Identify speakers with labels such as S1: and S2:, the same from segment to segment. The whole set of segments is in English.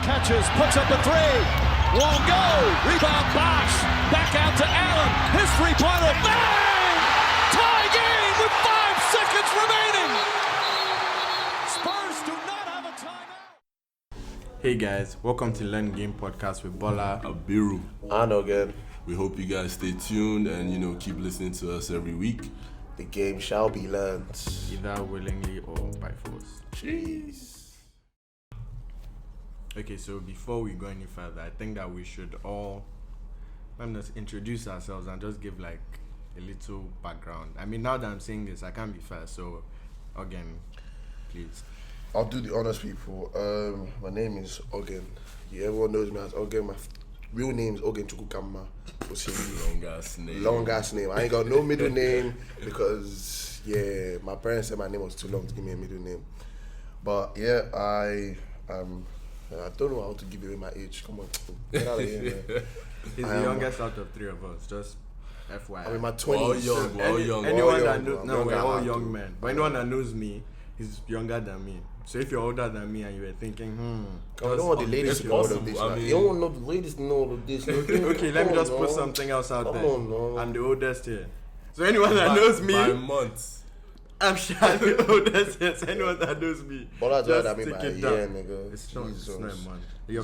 S1: catches, puts up the three. Won't go. Rebound Bosch. Back out to Allen. His three-pointer. Bang! Tie game with 5 seconds remaining. Spurs do not have a timeout.
S2: Hey guys, welcome to Learn Game Podcast with Bola,
S3: Abiru,
S4: and Ogen.
S3: We hope you guys stay tuned and keep listening to us every week.
S4: The game shall be learned.
S2: either willingly or by force.
S4: Jeez.
S2: Okay, so before we go any further, I think that we should all let's introduce ourselves and just give like a little background. I mean, now that I'm saying this, I can't be first, so Ogen, please.
S4: I'll do the honors, people. My name is Ogen. Yeah, everyone knows me as Ogen. My real name is Ogen Chukwukama.
S3: Long ass name.
S4: I ain't got no middle name because my parents said my name was too long to give me a middle name. But yeah, I don't know how to give away my age. Come on, get out of here, man.
S2: He's the youngest out of 3 of us. Just FYI.
S4: I'm in my 20s.
S3: We're all young.
S2: Anyone that
S4: young,
S2: knows,
S4: bro.
S2: no,
S4: I'm
S2: we're all
S4: younger.
S2: young men. But anyone that knows me is younger than me. So if you're older than me and you were thinking,
S4: I don't want the ladies to know all of this.
S3: I
S4: man.
S3: mean-
S4: You don't want the ladies to know all of this.
S2: okay, let me just put something else out
S4: Come
S2: there.
S4: on, no.
S2: I'm the oldest here. So anyone that knows me,
S3: by months.
S2: I'm sure I'm the oldest here. So anyone that knows me,
S4: Bola
S2: just
S4: that mean
S2: take
S4: by a
S2: it
S4: year,
S2: down.
S4: nigga.
S2: It's not
S4: Jesus.
S2: man. You're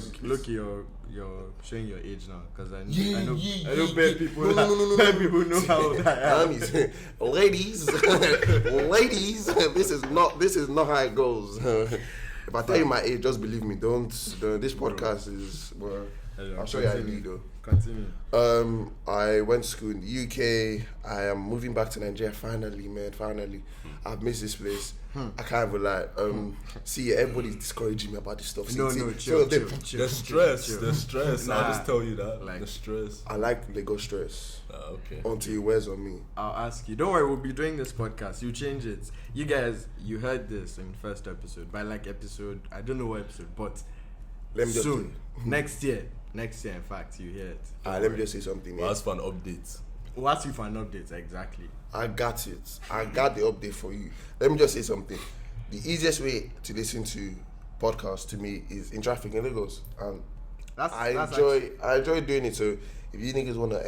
S2: showing your age now, because I
S4: Yeah,
S2: know bare people. Bare people know how old I am.
S4: Ladies, this is not how it goes. If I tell you my age, just believe me. Don't. This podcast is. Well, I'll show you how I need though.
S2: Continue.
S4: I went to school in the UK. I am moving back to Nigeria finally, man. Finally, I've missed this place. I can't even lie. See, everybody's discouraging me about this stuff.
S2: No, chill.
S3: The stress.
S2: Nah,
S3: I'll just tell you that.
S2: like-
S3: The stress.
S4: I like Lego stress
S3: Okay.
S4: until it wears on me.
S2: I'll ask you. Don't worry, we'll be doing this podcast. You change it. You guys, you heard this in first episode. By like episode, I don't know what episode, but
S4: Let me just
S2: soon, next year, in fact, you hear it.
S4: let me just say something.
S3: Well,
S4: Yeah.
S3: that's for an update.
S2: We'll ask you for an update, exactly.
S4: I got it. I got the update for you. Let me just say something. The easiest way to listen to podcasts to me is in traffic in Lagos, and I enjoy doing it. So if you niggas wanna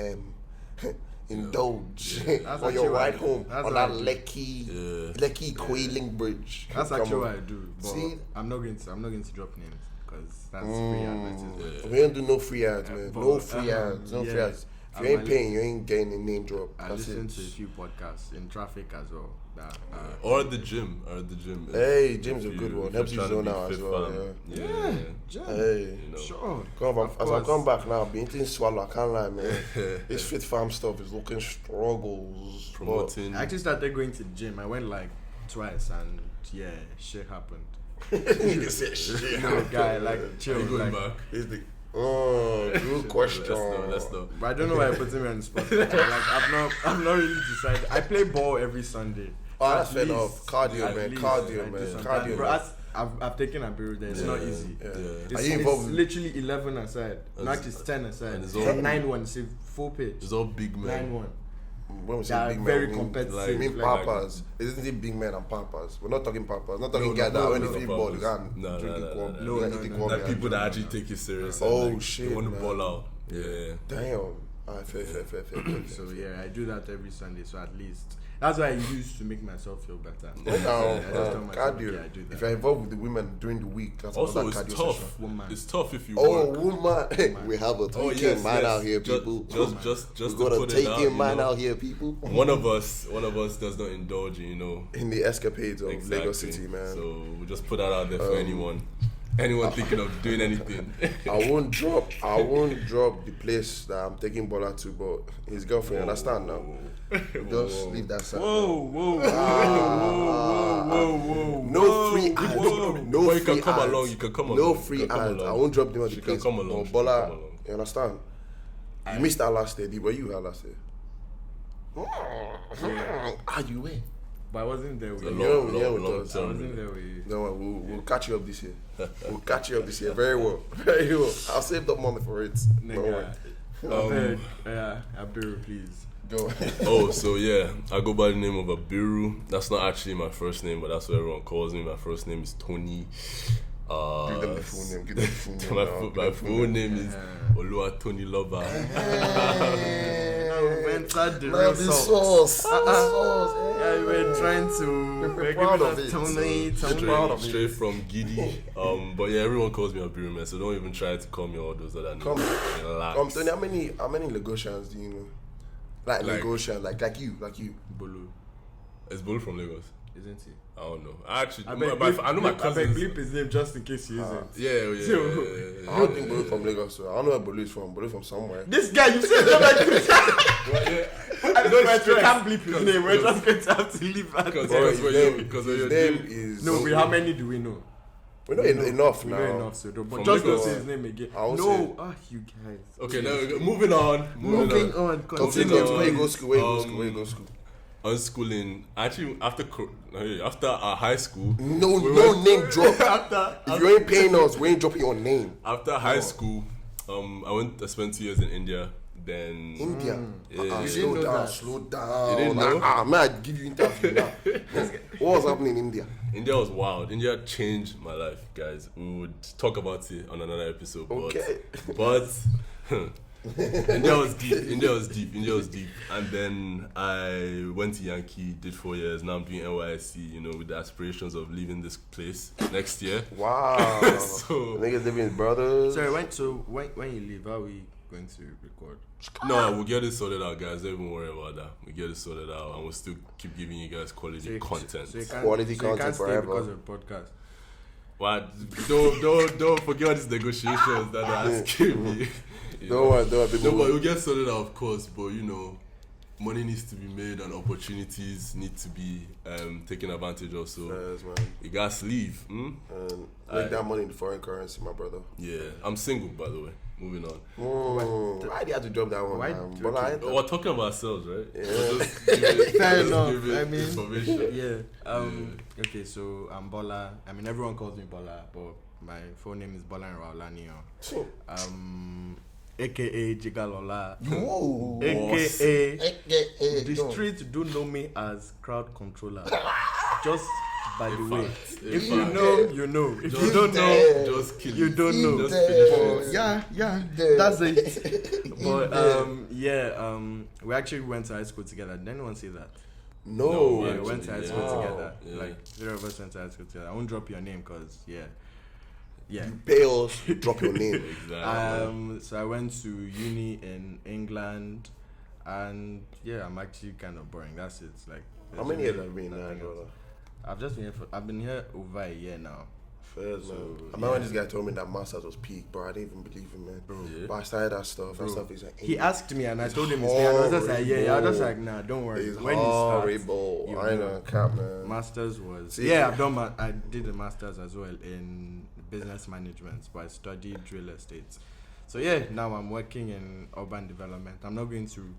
S4: indulge on your ride home on that Lekki Quailing Bridge,
S2: That's
S4: come
S2: actually
S4: on.
S2: what I do. But
S4: See?
S2: I'm not going to drop names because that's free advertisement.
S4: We don't do no free ads, man.
S2: but,
S4: No free ads. No free
S2: yeah.
S4: ads. If you ain't paying, you ain't getting a name drop.
S2: I
S4: That's
S2: listen
S4: it.
S2: to a few podcasts in traffic as well. That,
S3: Or at the gym.
S4: Hey,
S3: If
S4: gym's a
S3: you-
S4: good one.
S3: if
S4: Helps
S3: you're
S4: you
S3: trying
S4: zone
S3: to be
S4: out as
S3: fit,
S4: well.
S3: fam.
S4: Yeah.
S2: Jam.
S4: Hey.
S2: Sure.
S4: As I come back now, I've been eating swallow. I can't lie, man. This fit farm stuff is looking struggles.
S3: Promoting.
S2: I actually started going to the gym. I went like twice, and yeah, shit happened.
S4: Nigga said shit.
S2: No, guy, like chill.
S3: Are you going
S2: like,
S3: back?
S4: Good question.
S3: Let's know.
S2: But I don't know why you're putting me on the spot. Like I've not really decided. I play ball every Sunday.
S4: Oh,
S2: So
S4: that's
S2: at
S4: fair
S2: least-
S4: enough. Cardio,
S2: at
S4: man.
S2: least
S4: Cardio,
S2: I do
S4: man.
S2: sometimes.
S4: Cardio.
S2: Bro, I've taken Abiru there. It's not easy.
S4: Yeah.
S2: It's,
S4: Are you involved?
S2: it's literally 11 aside. Not
S3: It's-
S2: just 10 aside.
S3: and it's
S2: It's
S3: all-
S2: 9-1. It's a full pitch.
S3: It's all big men.
S2: 9-1.
S4: When we
S2: They
S4: say
S2: are
S4: big man,
S2: very
S4: we mean-
S2: competitive.
S4: We mean
S2: like-
S4: papas. Isn't it big men and papas? We're not talking papas. Not talking
S3: No,
S4: guys
S3: no,
S4: that
S3: no,
S4: when
S3: no,
S4: they
S3: no,
S4: ball, you
S3: papas.
S4: can't
S3: No,
S4: drink
S3: no,
S4: the
S3: no,
S4: quam.
S3: no,
S4: You
S2: no,
S4: can't
S2: no,
S4: eat the
S2: no,
S4: quam,
S3: Like
S4: yeah.
S3: people that actually take it serious.
S4: Oh,
S3: and, like,
S4: shit,
S3: They want to
S4: man.
S3: ball out. Yeah.
S4: Damn. Fair.
S2: So yeah, I do that every Sunday. So at least that's why I used to make myself feel better.
S4: Now,
S2: I just tell myself,
S4: cardio.
S2: okay, I do that.
S4: If you're involved with the women during the week, that's
S3: Also,
S4: another
S3: it's
S4: cardio
S3: tough.
S4: session.
S2: Woman.
S3: It's tough if you
S4: Oh,
S3: work.
S4: woman. We have a taking man out here, people.
S3: Just
S4: We
S3: to
S4: got a
S3: put it out,
S4: taking
S3: you
S4: man
S3: know,
S4: out here, people.
S3: One of us does not indulge in,
S4: In the escapades of
S3: exactly.
S4: Lagos City, man.
S3: So we'll just put that out there for anyone thinking of doing anything.
S4: I won't drop the place that I'm taking Bola to, but his girlfriend, understand now. Just leave that side.
S2: Whoa.
S4: No free ads. No
S3: But you
S4: free
S3: can come
S4: ads.
S3: along. You can come along.
S4: No
S3: You
S4: free
S3: can come
S4: ads.
S3: along.
S4: I won't drop them on the
S3: She can
S4: place.
S3: come along,
S4: But
S3: she can
S4: Bola,
S3: come along.
S4: you understand? You missed that last day. Were you here last day? Are you where?
S2: But I wasn't there with
S3: A
S2: you.
S4: long
S2: I
S4: term.
S2: wasn't there with you.
S4: No, we'll catch you up this year. We'll catch you up this year. Very well. Very well. I'll save up money for it. Don't worry.
S2: Nigga, Abiru, please.
S4: Go.
S3: Oh, so yeah, I go by the name of Abiru. That's not actually my first name, but that's what everyone calls me. My first name is Tony.
S4: Give them the full name. Give them the full name.
S3: My full name is Oluwatoni Loba.
S4: Now the sauce.
S2: Yeah, we're trying to. We're
S4: proud
S2: giving
S4: of
S2: us
S4: it.
S2: Tony.
S3: Straight from Giddy. But yeah, everyone calls me Abiru, man. So don't even try to call me all those other names. Relax.
S4: Tony, how many Lagosians do you know? Like Lagosians, like you.
S2: Bolu,
S3: Is Bola from Lagos?
S2: isn't he?
S3: I don't know. I actually,
S2: I
S3: know my
S2: I
S3: cousins.
S2: bleep his name just in case he isn't.
S3: Yeah.
S4: I don't think Bolu from Lagos, so I don't know where Bolu is from. Bolu from somewhere.
S2: This guy, you said no like this.
S3: Yeah.
S2: I don't know, we can't bleep his name. We're just going to have to leave that.
S3: Because
S4: His name is...
S2: No, how many do we know?
S4: We know enough now.
S2: We know enough, so don't. But
S3: From
S2: just don't
S3: Lagos.
S2: say his name again.
S4: I'll
S2: No, you guys.
S3: Okay, now moving on.
S2: Moving on.
S4: Continue.
S3: on.
S4: Where you go school? Where you go school?
S3: Unschooling. Actually, after our high school.
S4: No name drop. If you ain't paying us, we ain't dropping your name.
S3: After high school, I spent 2 years in India. Then
S4: India.
S3: Yeah.
S4: Slow down.
S3: You didn't know?
S4: Man, I give you interview now. What was happening in India?
S3: India was wild. India changed my life, guys. We would talk about it on another episode.
S4: Okay.
S3: But India was deep. And then I went to Yankee, did 4 years. Now I'm doing NYSC, with the aspirations of leaving this place next year.
S4: Wow.
S3: So
S4: Niggas living with brothers.
S2: Sorry, when you leave, how are we going to record?
S3: no, we'll get it sorted out, guys. Don't even worry about that. We get it sorted out, and we'll still keep giving you guys quality content.
S2: So you can't,
S4: Quality
S2: you
S4: content
S2: can't stay
S4: forever.
S2: because of the podcast.
S3: What? Don't forget all these negotiations that are asking me.
S4: Don't worry.
S3: No, but we'll get sorted out, of course. But money needs to be made and opportunities need to be taken advantage of. So
S4: Yes, man.
S3: you guys leave.
S4: Make that money in foreign currency, my brother.
S3: Yeah, I'm single, by the way. Moving on.
S4: Why do you have to drop that one?
S2: Why?
S4: Man?
S2: Okay.
S3: We're talking about ourselves, right?
S4: Yeah.
S2: Fair enough.
S3: Give it
S2: I mean,
S3: information.
S2: yeah. Okay, so I'm Bola. I mean, everyone calls me Bola, but my full name is bolarinwao. AKA Jigalola.
S4: Whoa.
S2: AKA
S4: AKA.
S2: the streets do know me as crowd controller. Just by the way, if you know, you know. If you don't know,
S3: Just kill
S2: you
S3: it.
S2: don't know.
S3: Just finish
S2: But
S3: it.
S2: yeah, that's it. But we actually went to high school together. Did anyone see that?
S4: No.
S2: Yeah, we went to high school
S3: Wow.
S2: together.
S3: Yeah.
S2: Like 3 of us went to high school together. I won't drop your name because yeah.
S4: You pay us, drop your name.
S3: Exactly.
S2: So I went to uni in England, and yeah, I'm actually kind of boring. That's it. Like,
S4: How many years have you been there, brother?
S2: I've been here over a year now.
S4: First, man. I remember when this guy told me that masters was peak, bro. I didn't even believe him, man.
S3: Yeah.
S4: But I started that stuff. That stuff is like
S2: He asked me, and I told him his name. I was just like, yeah. I was just like, nah, don't worry.
S4: It's
S2: When you start,
S4: horrible.
S2: you
S4: I ain't
S2: know.
S4: gonna cap, man.
S2: Masters was
S4: See,
S2: yeah. I did a masters as well in business management, but I studied real estate. So yeah, now I'm working in urban development. I'm not going to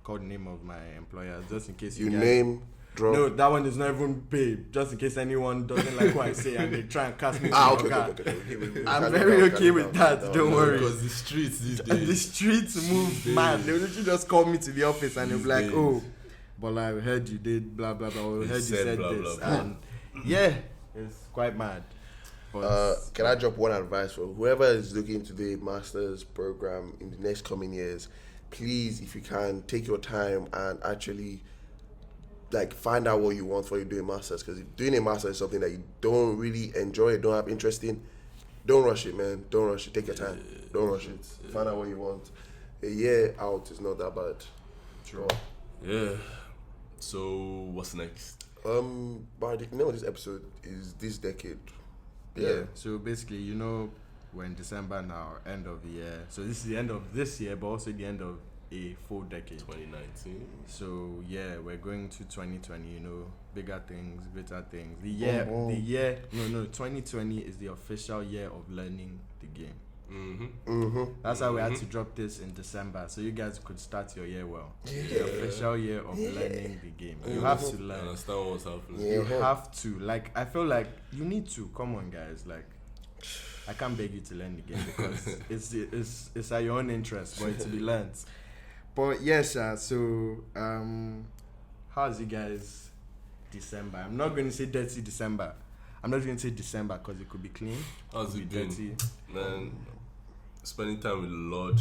S2: call the name of my employer just in case
S4: You
S2: guys,
S4: name drop.
S2: No, that one is not even paid. Just in case anyone doesn't like what I say and they try and cast me. to
S4: Okay.
S2: your car.
S4: Okay.
S2: I'm very okay with that. Don't worry.
S3: Because the streets these
S2: And the
S3: days.
S2: streets move mad. They literally just call me to the office and they'll be like,
S3: These
S2: "Oh, but I heard you did blah blah blah. Or I heard you said
S3: blah,
S2: this."
S3: blah, blah.
S2: And yeah, it's quite mad. But
S4: Can I drop one advice for whoever is looking to do a master's program in the next coming years? Please, if you can, take your time and actually find out what you want for you doing masters. Because if doing a master is something that you don't really enjoy, don't have interest in, don't rush it, man. Don't rush it. Take your time. Don't rush it. Find out what you want. A year out is not that bad.
S2: True.
S3: Yeah. So what's next?
S4: But the name of this episode is This Decade.
S2: yeah. So basically, we're in December now, end of the year. So this is the end of this year, but also the end of a full decade.
S3: 2019.
S2: So yeah, we're going to 2020. Bigger things, better things. The year. 2020 is the official year of learning the game. That's why we had to drop this in December, so you guys could start your year well. The official year of learning the game. You have to
S3: I
S2: learn.
S3: understand what's happening.
S4: Yeah.
S2: You have to. I feel like you need to. Come on, guys. I can't beg you to learn the game because it's at your own interest for it to be learned. But yes, so how's you guys December? I'm not going to say dirty December. I'm not going to say December because it could be clean.
S3: How's
S2: could
S3: it
S2: be
S3: been?
S2: dirty.
S3: Man, spending time with the Lord.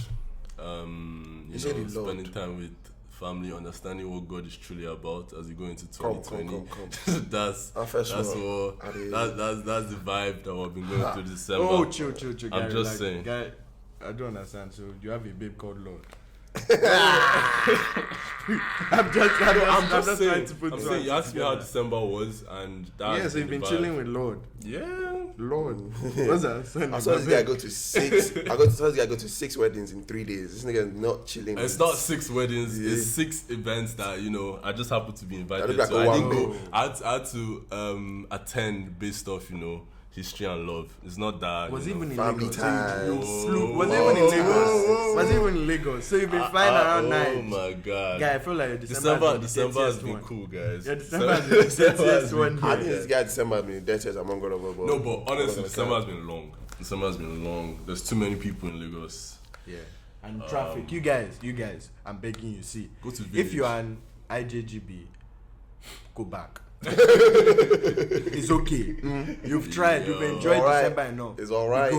S3: Spending time with family, understanding what God is truly about as you go into 2020.
S4: Come.
S3: that's the vibe that we've been going through December.
S2: Oh, chill.
S3: I'm just saying.
S2: Guy, I don't understand. So you have a babe called Lord. I'm just trying to put.
S3: I'm saying you asked me how December was, and that.
S2: Yeah, so you've been chilling with Lord.
S3: Yeah,
S2: Lord. What's that?
S4: I saw this guy go to 6. I saw this guy go to 6 weddings in 3 days. This nigga is not chilling.
S3: it's not 6 weddings. Yeah. It's 6 events that I just happened to be invited.
S4: Like
S3: so I didn't go. I had to attend based off history and love. It's not that.
S2: Was even in
S4: family
S2: Lagos.
S4: time.
S2: Was even in Lagos. Was even in Lagos. So you've been flying around night.
S3: Oh my god.
S2: Guy, I feel like December
S3: has been cool, guys.
S2: Yeah, December has been the dirtiest one.
S4: I think this guy December has been the dirtiest among God of all.
S3: No, but honestly, December has been long. December has been long. There's too many people in Lagos.
S2: Yeah. And traffic. You guys, I'm begging you, see.
S3: Go to village.
S2: If you are an IJGB, go back. It's okay. You've tried. You've enjoyed December enough.
S4: It's alright.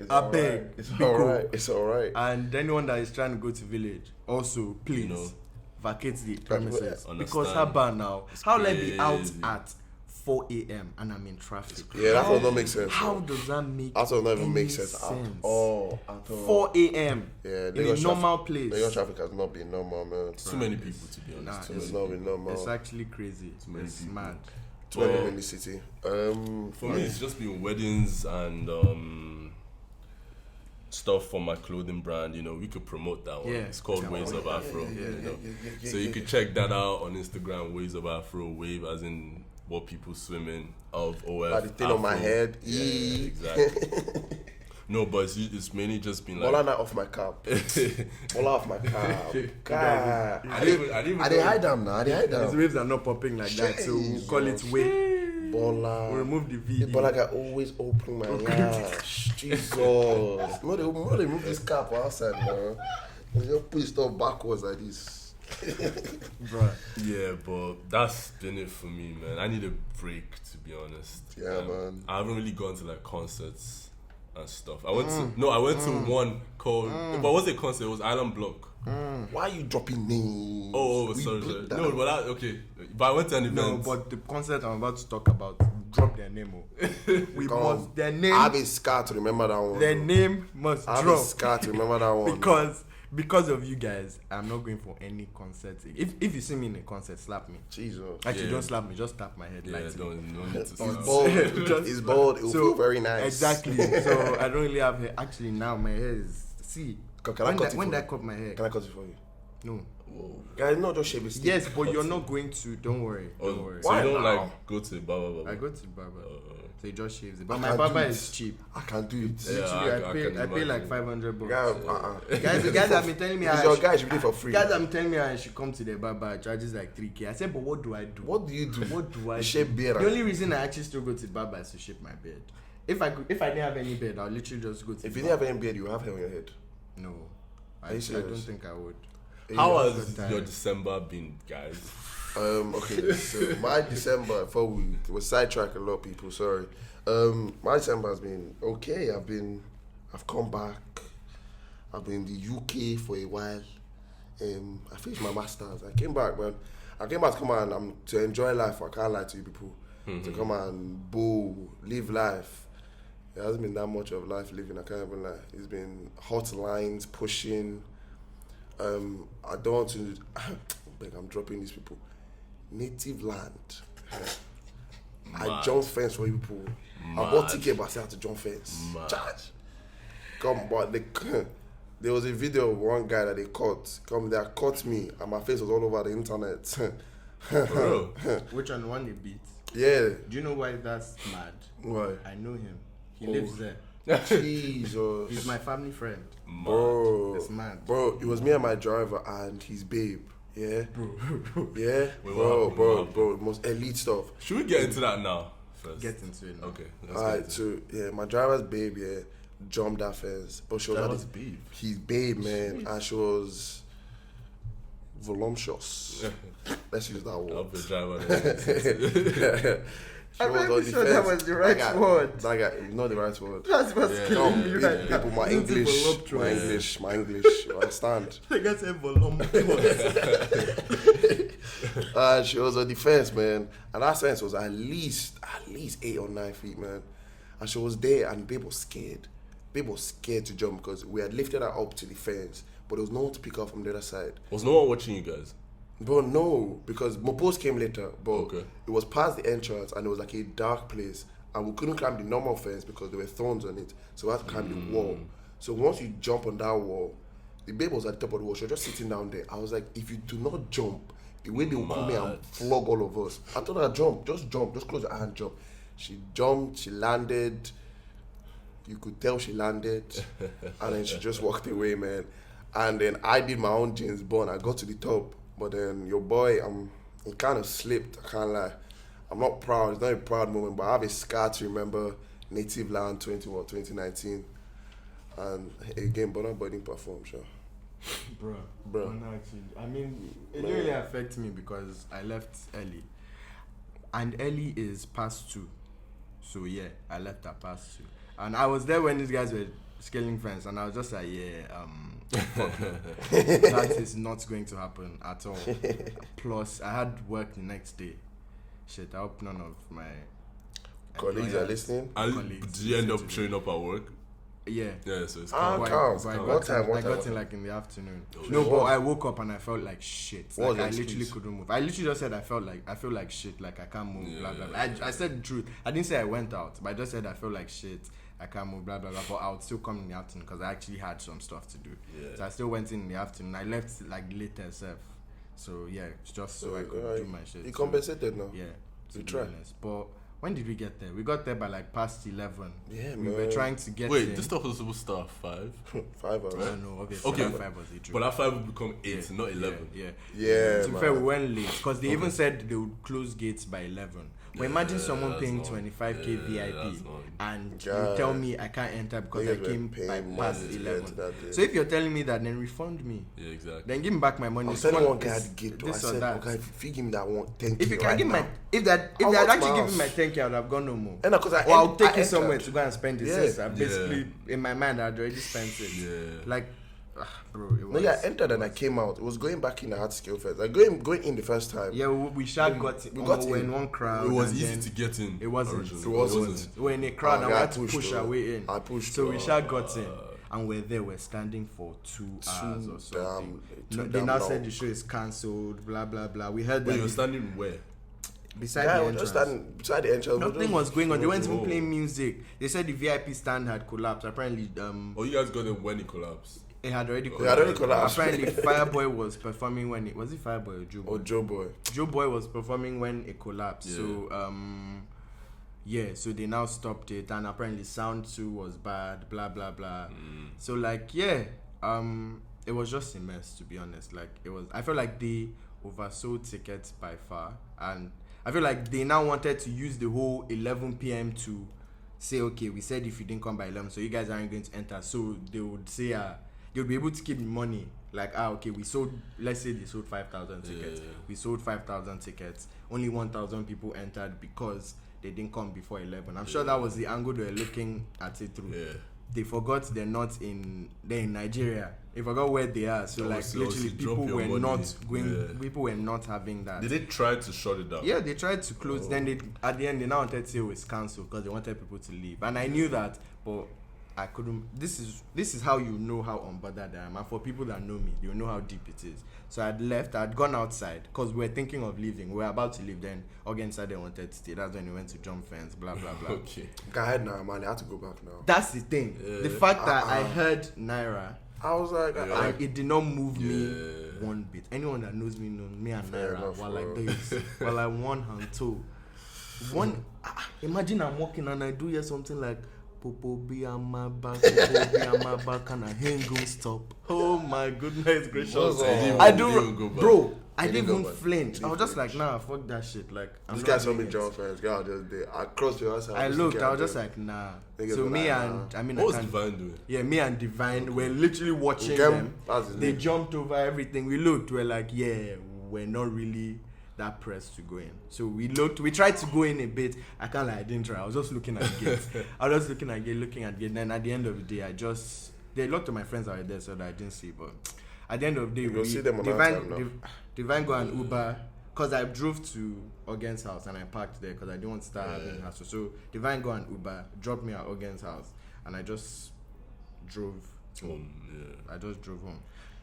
S2: It's
S4: alright.
S2: And anyone that is trying to go to village, also please vacate the premises because Haba now. How will I be out at 4 a.m. and I'm in traffic?
S4: Yeah, that does not make sense.
S2: How does that make?
S4: That does not even make sense at all.
S2: 4 a.m.
S4: Yeah,
S2: in a normal place.
S4: Lagos traffic has not been normal, man.
S3: Too many people, to be honest.
S4: It's not been normal.
S2: It's actually crazy. It's mad.
S4: Too many in the city.
S3: For me, it's just been weddings and stuff for my clothing brand. We could promote that one.
S2: Yeah.
S3: It's called Waves of Afro. So you
S4: yeah.
S3: could check that out on Instagram. Waves of Afro. Wave as in what people swimming of OF.
S4: Like the thing
S3: Afro.
S4: on my head.
S3: Yeah, exactly. No, but it's mainly just been like
S4: Bola not off my cap. Bola off my cap. God.
S3: I didn't
S4: hide them now.
S2: His waves are not popping like that, so we'll call it wave.
S4: Bola.
S2: We'll remove the V.
S4: Bola guy always open my ass. Jesus. No, they move this cap outside, man. They just put stuff backwards like this.
S2: Bruh.
S3: Yeah, but that's been it for me, man. I need a break, to be honest.
S4: Yeah, man.
S3: I haven't really gone to like concerts and stuff. I went to one called, but was it a concert? It was Island Block.
S4: Why are you dropping names?
S3: Sorry. No, but okay. But I went to an event.
S2: No, but the concert I'm about to talk about, drop their name. We must their name.
S4: I have a scar to remember that one.
S2: Their name must
S4: I have
S2: drop.
S4: a scar to remember that one.
S2: Because of you guys, I'm not going for any concert. If you see me in a concert, slap me.
S4: Jesus.
S2: Actually, don't slap me. Just tap my head.
S3: Yeah, don't need to
S4: He's
S3: slap.
S4: bald. He's bald. It will feel very nice.
S2: Exactly. So I don't really have hair. Actually, now my hair is. See, when I cut my hair.
S4: Can I cut it for you?
S2: No.
S4: Whoa. Guys, not just shave it.
S2: Yes, but you're not going to. Don't worry. Don't worry.
S3: So
S4: Why
S3: you don't
S4: now?
S3: like go to the barber?
S2: I go to the barber. So he just shaves it. But
S4: I
S2: my
S4: can't
S2: barber
S4: do
S2: is
S4: it.
S2: cheap.
S4: I can do it.
S2: Literally,
S3: I
S2: I pay like
S3: imagine.
S2: $500.
S4: Yeah,
S2: Guys have been telling me
S4: it's your guy should be for free.
S2: Guys have been telling me I should come to the barber. Charges like 3K. I said, but what do I do?
S4: What do you do?
S2: What do I
S4: Shape
S2: do?
S4: beard.
S2: The only reason I actually still go to the barber is to shape my beard. If I didn't have any beard, I'll literally just go to.
S4: If you didn't have any beard, you have hair on your head.
S2: No, I
S4: you
S2: don't
S4: serious?
S2: think I would.
S3: How
S2: Yeah,
S3: has
S2: time.
S3: your December been, guys?
S4: Okay, so my December, before we was sidetrack a lot of people, sorry. My December has been okay. I've come back. I've been in the UK for a while. I finished my masters. I came back, man. I came back to come and to enjoy life. I can't lie to you people. To come and live life. There hasn't been that much of life living. I can't even lie. It's been hot lines pushing. I don't want to. I'm dropping these people. Native land. I jump fence for you people. I bought ticket, but I still have to jump fence. Charge. Come, but there was a video of one guy that they caught. They caught me, and my face was all over the internet.
S3: For real?
S2: Which one they beat?
S4: Yeah.
S2: Do you know why that's mad?
S4: Why?
S2: I know him. He lives there.
S4: Jesus.
S2: He's my family friend.
S4: Bro.
S2: It's mad.
S4: Bro, it was me and my driver and his babe. Yeah.
S2: Bro.
S4: Yeah. Bro. Most elite stuff.
S3: Should we get into that now? First?
S2: Get into it now.
S3: Okay. Let's
S4: Alright, so yeah, my driver's babe, jumped that fence. But she was
S3: Driver's babe?
S4: His babe, man. And she was voluptuous. Let's use that word.
S3: I'll be driver.
S4: She was on
S5: sure
S4: defense.
S5: that was the right word.
S4: That guy, not the right word.
S5: That's what's killing me right now.
S4: People, my English, you understand?
S3: I guess
S4: She was on defense, man, and that fence was at least 8 or 9 feet, man. And she was there, and people scared. People scared to jump because we had lifted her up to the fence, but there was no one to pick up from the other side.
S3: Was no one watching you guys?
S4: But no, because Mopos came later, but
S3: Okay.
S4: it was past the entrance and it was like a dark place, and we couldn't climb the normal fence because there were thorns on it, so we had to climb the wall. So once you jump on that wall, the babe was at the top of the wall. She was just sitting down there. I was like, if you do not jump, the way they will come here and flog all of us. I told her, jump, just close your eye and jump. She jumped, she landed. You could tell she landed, and then she just walked away, man. And then I did my own James Bond. I got to the top, but then your boy, he kind of slipped. I can't lie. I'm not proud. It's not a proud moment, but I have a scar to remember Native Land 2019. And again, but nobody didn't perform, sure.
S2: Bro.
S4: Bro.
S2: No, actually, I mean, it didn't really affect me because I left early. And early is past 2. So yeah, I left at past 2. And I was there when these guys were scaling fence, and I was just like, fuck no. That is not going to happen at all. Plus, I had work the next day. Shit, I hope none of my
S4: Colleagues are listening.
S3: Did you end up showing up at work?
S2: Yeah.
S3: Yeah, so it's
S4: Ah,
S3: calm.
S4: calm.
S2: So I
S4: What
S2: got
S4: time?
S2: in like in the afternoon.
S3: Oh,
S2: No,
S3: shit.
S2: but I woke up and I felt like shit.
S4: What was
S2: Like I
S4: the
S2: literally
S4: excuse?
S2: couldn't move. I literally just said I feel like shit. Like I can't move.
S3: Yeah.
S2: Blah blah blah. I said the truth. I didn't say I went out, but I just said I feel like shit. I can't move. Blah blah blah. But I would still come in the afternoon because I actually had some stuff to do.
S3: Yeah.
S2: So I still went in the afternoon. I left like later self. So yeah, just so I could do my shit.
S4: You
S2: So,
S4: compensated now.
S2: yeah. To
S4: You
S2: be
S4: try.
S2: honest. But when did we get there? We got there by like past 11.
S4: Yeah,
S2: We were
S4: man.
S2: trying to get
S3: Wait,
S2: in.
S3: this stuff was supposed to start at 5?
S4: 5 hours.
S2: I don't know, obviously.
S3: Okay,
S2: that 5 was a joke.
S3: but that 5 will become 8, not 11.
S2: Yeah.
S4: Yeah,
S2: To be
S4: man.
S2: fair, we went late because they even said they would close gates by 11. But imagine someone
S3: that's
S2: paying
S3: not-
S2: 25k
S3: yeah,
S2: VIP
S3: that's not-
S2: and
S4: God.
S2: you tell me I can't enter because I
S4: Niggas were
S2: came by
S4: paying
S2: past
S4: money to get
S2: 11.
S4: to that day.
S2: So if you're telling me that, then refund me.
S3: Yeah, exactly.
S2: Then give me back my money.
S4: I was
S2: It's
S4: telling one
S2: it's
S4: guy at the gate, though. I
S2: this or
S4: said,
S2: that.
S4: okay, if you give me that one, thank
S2: If you can give
S4: now.
S2: if they
S4: How
S2: had
S4: much
S2: actually given me my
S4: miles?
S2: 10k, I would have gone no more.
S4: And because I
S2: Or I'll take
S4: I
S2: it somewhere
S4: entered.
S2: to go and spend it.
S4: Yeah.
S2: Since I basically, in my mind, I'd already spent it.
S3: Yeah.
S2: Like, bro, it was.
S4: No, yeah, I entered and I came out. It was going back in. I had to scale first. Like going in the first time.
S2: Yeah, we shot got it.
S4: We got
S2: We're
S4: in.
S2: in one crowd.
S3: It was
S2: and
S3: easy
S2: then
S3: to get in.
S2: It wasn't.
S3: originally.
S4: It wasn't.
S2: We're in a crowd and we
S4: I
S2: had to
S4: pushed
S2: push
S4: though.
S2: our way in.
S4: I pushed
S2: So we
S4: though.
S2: shot got in. And we're there, we're standing for 2 hours or something. They now said the show is cancelled, blah, blah, blah. We heard
S3: Wait,
S2: that
S3: you were standing where?
S2: beside
S4: Yeah,
S2: the
S4: we were just
S2: entrance.
S4: standing beside the entrance.
S2: Nothing was going on. They weren't even
S3: Oh.
S2: playing music. They said the VIP stand had collapsed. Apparently,
S3: Oh, you guys got it when it collapsed.
S2: it had already
S4: It had already
S2: collapsed.
S4: collapsed.
S2: Apparently, Fireboy was performing when it was it Fireboy or Joe Boy?
S4: Or Joe Boy.
S2: Joe Boy was performing when it collapsed.
S3: Yeah.
S2: So so they now stopped it, and apparently sound too was bad, blah blah blah.
S3: Mm.
S2: So like it was just a mess, to be honest. Like it was, I feel like they oversold tickets by far, and I feel like they now wanted to use the whole 11 p.m. to say, okay, we said if you didn't come by 11, so you guys aren't going to enter. So they would say they would be able to keep the money. Like, okay, we sold, let's say they sold 5,000 tickets.
S3: Yeah.
S2: We sold 5,000 tickets. Only 1,000 people entered because they didn't come before 11. I'm sure that was the angle they were looking at it through.
S3: Yeah.
S2: They forgot they're in Nigeria. They forgot where they are. So like
S3: Also,
S2: literally
S3: drop
S2: people
S3: your
S2: were
S3: money.
S2: not going.
S3: Yeah.
S2: People were not having that.
S3: Did they try to shut it down?
S2: Yeah, they tried to close. Then they at the end they now wanted to say it was cancelled because they wanted people to leave. And I knew that, but I couldn't. This is how you know how unbothered I am. And for people that know me, you know how deep it is. So I'd left. I'd gone outside because we were thinking of leaving. We were about to leave. Then Ogen said they wanted to stay. That's when we went to jump fence. Blah blah blah.
S3: Okay.
S4: Go ahead now, man. I had to go back now.
S2: That's the thing. The fact that I heard Naira.
S4: I was like,
S2: And it did not move me
S3: Yeah.
S2: one bit. Anyone that knows me knows me and
S4: Fair
S2: Naira
S4: enough,
S2: were
S4: bro.
S2: like this. Were like one and two. Imagine I'm walking and I do hear something like Popo be on my back, Popo be on my back, and I ain't gonna stop. Oh my goodness gracious!
S4: What's up?
S2: I
S3: Didn't
S2: do,
S3: go back.
S2: bro. I
S4: Didn't
S2: didn't
S4: go
S2: even
S4: back.
S2: flinch. I
S4: Didn't
S2: was just
S4: flinch.
S2: like, nah, fuck that shit. Like, I'm
S4: this
S2: not
S4: guy saw
S2: doing
S4: me
S2: it.
S4: jump first. Girl, just there. I crossed your ass.
S2: I looked. I was just like, nah.
S4: Niggas
S2: So
S4: were
S2: me
S4: like,
S2: and
S4: nah.
S2: I mean,
S3: What
S2: I
S3: was
S2: can't.
S3: Divine doing?
S2: Yeah, me and Divine were literally watching
S4: Ogen,
S2: them.
S4: that's his
S2: They
S4: name.
S2: jumped over everything. We looked. We're like, yeah, we're not really. that press to go in. So we tried to go in a bit. I can't lie, I didn't try. I was just looking at the gate. looking at gate. Then at the end of the day, a lot of my friends are there, so that I didn't see. But at the end of the day,
S4: You'll see them on our time now.
S2: Divine go and Uber, because I drove to Ogen's house and I parked there because I didn't want to start having hassle. So Divine go and Uber, dropped me at Ogen's house, and I just drove home. I just drove home.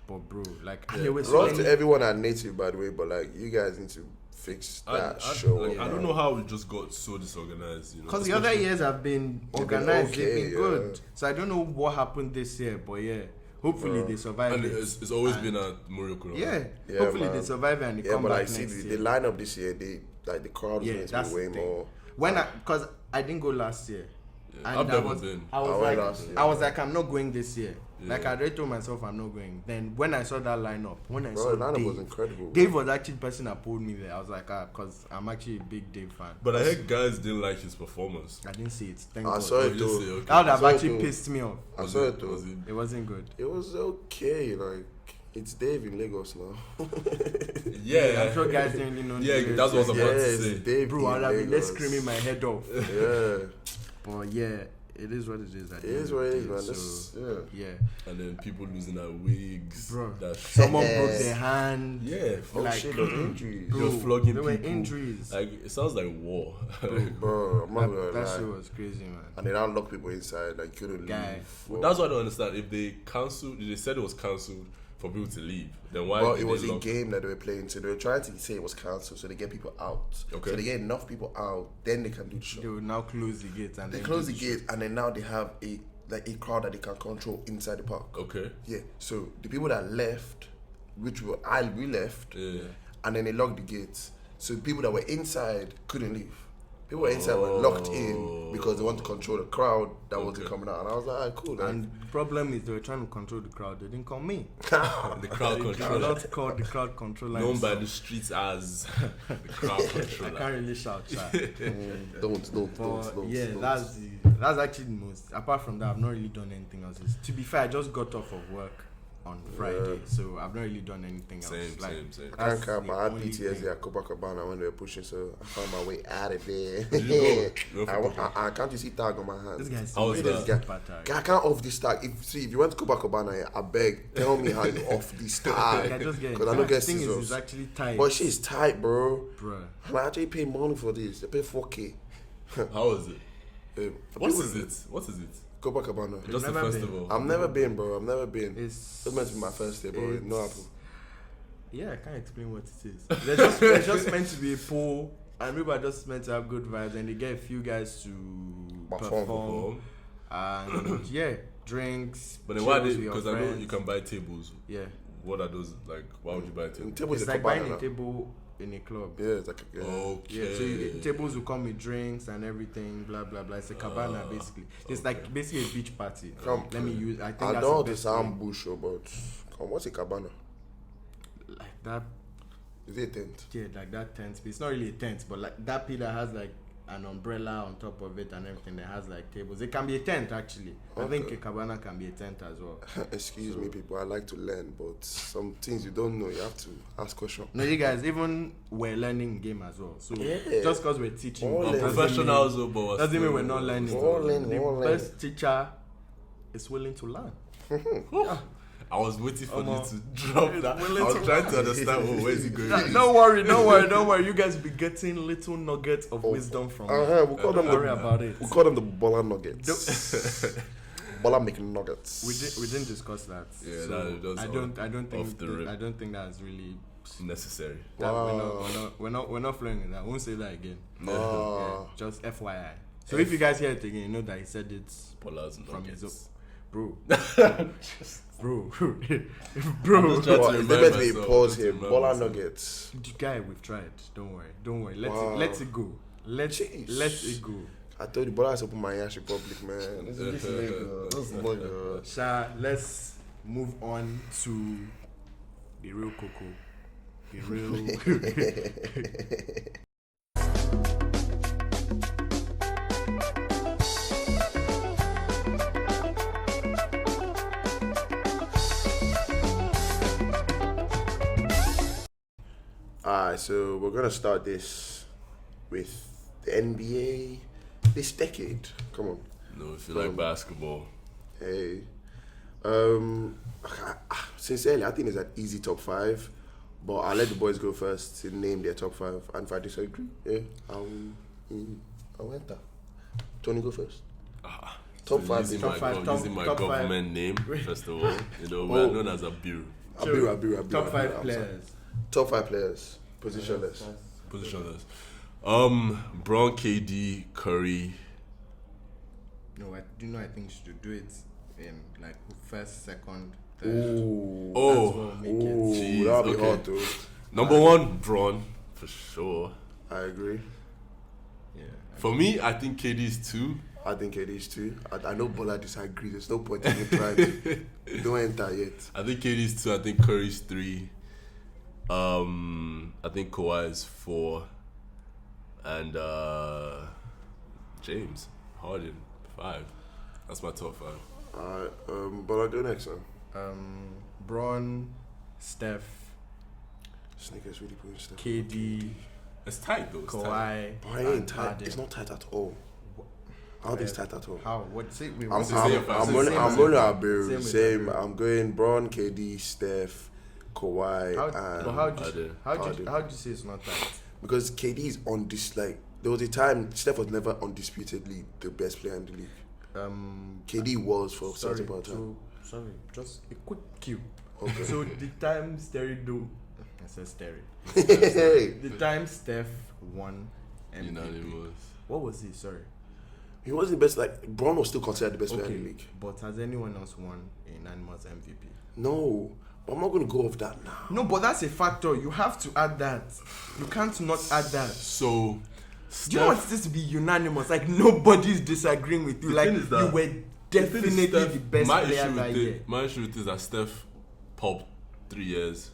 S2: But bro, like, and there was so
S4: Props to everyone at Native, by the way, but like, you guys need to fix that show.
S3: I don't know how we just got so disorganized, you know.
S2: Because the other years have been organized,
S4: okay,
S2: they've been good. So I don't know what happened this year, but yeah, hopefully they survive.
S3: And it's always been a miracle.
S2: Yeah, hopefully
S4: man.
S2: they survive and they come
S4: but
S2: back
S4: like, see,
S2: next
S4: the
S2: year.
S4: lineup this year, the crowd was
S2: that's
S4: way
S2: the thing.
S4: more.
S2: Because I didn't go last year.
S3: Yeah, I've never been.
S2: I was like, I'm not going this year.
S3: Yeah.
S2: Like, I already told myself I'm not going. Then when I saw that lineup,
S4: The lineup was incredible.
S2: Dave was actually the person that pulled me there. I was like, because I'm actually a big Dave fan.
S3: But I heard guys didn't like his performance.
S2: I didn't see it. Thank
S4: I
S2: God.
S4: saw it
S3: You
S4: though.
S3: didn't see it, okay.
S2: That would have
S4: I saw it
S2: actually
S4: too.
S2: pissed me off.
S4: I saw it though.
S2: It wasn't good.
S4: It was okay. Like, it's Dave in Lagos now.
S3: Yeah,
S2: I'm sure guys didn't really know.
S3: Yeah, that's what I was about to
S4: Yes,
S3: say.
S4: Dave
S2: Bro,
S4: in
S2: I'd have been there
S4: Lagos.
S2: screaming my head off.
S4: Yeah,
S2: But yeah, it is what it is.
S4: it is what it is, man.
S2: So,
S4: This, yeah.
S2: yeah.
S3: And then people losing their wigs.
S2: Bro,
S3: That
S2: someone broke their hand.
S3: yeah,
S4: Oh
S2: Like,
S4: shit, those injuries.
S2: Bro,
S3: You're flogging
S2: there were
S3: people.
S2: injuries.
S3: Like, it sounds like war.
S4: Bro, I'm not gonna
S2: That
S4: lie.
S2: shit was crazy, man.
S4: And they now lock people inside, like, couldn't
S2: Guy.
S4: leave.
S3: Well, that's what I don't understand. If they said it was cancelled for people to leave, then why?
S4: Well,
S3: did
S4: it was
S3: they
S4: a
S3: lock?
S4: game that they were playing, so they were trying to say it was cancelled, so they get people out.
S3: Okay.
S4: So they get enough people out, then they can do the show.
S2: They will now close the gate and
S4: They
S2: then
S4: close
S2: do
S4: the gate, and then now they have a crowd that they can control inside the park.
S3: Okay.
S4: Yeah. So the people that left, we left,
S3: Yeah.
S4: and then they locked the gates. So the people that were inside couldn't leave. People were inside were locked in because they want to control the crowd that wasn't coming out. And I was like, alright, cool.
S2: And the problem is they were trying to control the crowd. They didn't call me.
S3: The crowd
S2: They
S3: controller,
S2: not called the crowd controller.
S3: known by
S2: himself.
S3: the streets as the crowd
S2: I
S3: controller.
S2: can't really shout. Sha.
S4: don't.
S2: But yeah, that's actually the most. Apart from that, I've not really done anything else. To be fair, I just got off of work on Friday, so I've not really done anything else.
S3: Same.
S4: I
S2: That's
S4: can't count
S2: the
S4: my
S2: only
S4: PTSD
S2: thing.
S4: at Copacabana when they were pushing, so I found my way out of there.
S3: No
S4: I can't you see tag on my hand?
S2: This guy's
S3: How was
S2: so
S3: that?
S4: Guy, I can't off this tag. If you went to Copacabana, yeah, I beg, tell me how you off this tag.
S2: I just get
S4: Because I don't get
S2: the thing is,
S4: scissors.
S2: it's actually tight.
S4: But shit's tight, bro.
S2: Bruh.
S4: And I actually pay money for this. They pay 4K.
S3: How is it? What
S4: people-
S3: is it? What is it?
S4: Copacabana.
S3: Just the
S2: never been.
S3: festival.
S4: I've never been, bro. I've never been.
S2: It's
S4: It meant to be my first day, but
S2: it's-
S4: no happen.
S2: Yeah, I can't explain what it is. They're just meant to be a pool, and people are just meant to have good vibes, and they get a few guys to perform. And yeah, drinks.
S3: But then why
S2: chills
S3: did?
S2: with your
S3: Because I know
S2: friends.
S3: you can buy tables.
S2: Yeah,
S3: What are those like? Why would you buy a table?
S4: Tables
S2: it's
S4: in
S2: like buying
S4: Copacabana.
S2: a table in a club.
S4: Yeah, it's like a,
S3: Okay.
S2: Yeah, so tables will come with drinks and everything, blah blah blah. It's a cabana basically. It's like basically a beach party.
S4: Come-
S2: Let me use. I think
S4: I
S2: that's
S4: know
S2: the
S4: the
S2: best
S4: sound
S2: way.
S4: bush, but come, what's a cabana?
S2: Like that.
S4: Is it a tent?
S2: Yeah, like that tent. It's not really a tent, but like that pillar has like an umbrella on top of it and everything. That has like tables. It can be a tent actually. I think
S4: Okay.
S2: a cabana can be a tent as well.
S4: Excuse me, people. I like to learn, but some things you don't know, you have to ask questions.
S2: No, you guys, even we're learning game as well. So
S4: Yeah.
S2: just because we're teaching,
S4: All
S2: doesn't
S4: learning.
S3: Professionals,
S2: mean-
S3: but
S2: doesn't mean we're not learning.
S4: All learning,
S2: The
S4: all learning.
S2: best teacher is willing to learn.
S3: I was waiting for you
S2: Omo.
S3: to drop that. I
S2: Willing
S3: was
S2: to-
S3: trying to understand where is he going. with this.
S2: Don't worry. You guys will be getting little nuggets of wisdom from me.
S4: We call them
S2: Don't worry about it.
S4: We call them the Bola nuggets. Bola making nuggets.
S2: We didn't discuss that.
S3: Yeah,
S2: so
S3: that was
S2: I don't think
S3: off the rip.
S2: I don't think that's really.
S3: Necessary.
S2: That
S4: Wow.
S2: we're not flowing with that. I won't say that again.
S4: Ah.
S2: Yeah, just FYI. So if you guys hear it again, you know that he said it
S3: Bolas and
S2: from his own.
S3: nuggets.
S2: Bro. Bro.
S3: I'm
S2: Bro.
S3: just trying
S4: Well,
S3: to
S4: is
S3: remind
S4: there meant to be a
S3: myself,
S4: pause
S3: just to
S4: here?
S3: remind
S4: Bola
S3: myself.
S4: nuggets.
S2: Guy, we've tried. Don't worry.
S4: Wow.
S2: Let it go. Let
S4: Jeez.
S2: it go.
S4: I told you, Bola has opened my ass in public, man. This nigga. This nigga.
S2: Sha, let's move on to the real Coco. The real.
S4: Alright, so we're gonna start this with the NBA this decade. Come on.
S3: No, if you like basketball.
S4: Hey. Sincerely, I think it's an easy top 5. But I'll let the boys go first to name their top 5. And if I disagree, I'll enter. Tony, go first. Top 5.
S3: Using my government name, first of all. You know, we're known as Abiru.
S4: Abiru.
S5: Top 5 players.
S4: Top 5 players. Positionless.
S3: Bron, KD, Curry.
S2: No, I think you should do it in like first, second, third.
S4: Ooh.
S3: Oh,
S4: Ooh, that'll be hard though.
S3: Number 1, Bron, for sure.
S4: I agree.
S2: Yeah.
S3: For me, I think KD is 2.
S4: I think it is too. I know Bola disagrees. There's no point in you trying to. Don't enter yet.
S3: I think KD is 2. I think Curry is 3. I think Kawhi is 4. And James Harden 5. That's my top 5.
S4: Alright, Bola, go next one.
S2: Bron, Steph,
S4: Sneakers really putting Steph.
S2: KD,
S3: It's tight though.
S2: Kawhi.
S4: But it ain't tight.
S2: Harden.
S4: It's not tight at all. I don't think it's tight at all.
S2: How? What? Say we.
S4: I'm
S3: same
S4: going to Abiru.
S2: Same with
S4: Same.
S2: Abiru.
S4: I'm going Bron, KD, Steph, Kawhi, and
S2: How do you say it's not tight?
S4: because KD is on this, like, there was a time Steph was never undisputedly the best player in the league. KD was for a certain part of time.
S2: Sorry, just a quick cue.
S4: Okay.
S2: So the time I said Sterry.
S4: Hey.
S2: The time Steph won MVP.
S3: Unanimous.
S2: What was he? Sorry.
S4: He wasn't the best. Like, Bron was still considered the best player in the league.
S2: But has anyone else won a unanimous MVP?
S4: No, but I'm not going to go off that now.
S2: No, but that's a factor. You have to add that. You can't not add that.
S3: So,
S2: Do you want this to be unanimous? Like nobody's disagreeing with you.
S3: The
S2: Like
S3: thing is that-
S2: you were definitely the best
S3: my
S2: player
S3: issue
S2: that
S3: with
S2: year.
S3: it, my issue with it is that Steph popped 3 years,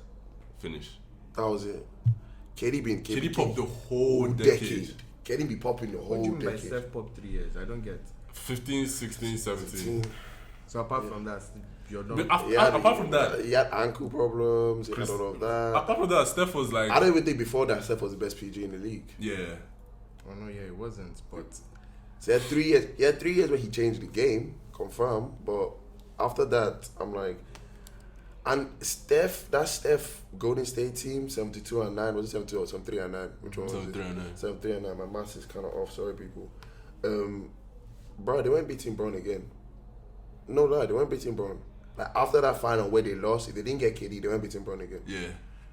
S3: finish.
S4: That was it. KD
S3: popped the whole decade.
S4: KD be popping the
S2: What
S4: whole
S2: do you mean by
S4: decade.
S2: Steph pop 3 years? I don't get.
S3: 15, 16, 17.
S2: So apart from that, you're not.
S3: But apart from that,
S4: he had ankle problems. He had all of that.
S3: apart from that, Steph was like,
S4: I don't even think before that Steph was the best PG in the league.
S3: yeah.
S2: Oh no, yeah, it wasn't. But
S4: So he had 3 years. He had 3 years where he changed the game, confirmed. But after that, I'm like, and that Steph Golden State team, 72 and 9, was it 72 or 73 and 9? Which one was
S3: 73 and 9.
S4: 73 and 9. My maths is kind of off. Sorry, people. Bro, they weren't beating Bron again. No lie, they weren't beating Bron. Like after that final where they lost, if they didn't get KD, they weren't beating Bron again.
S3: Yeah,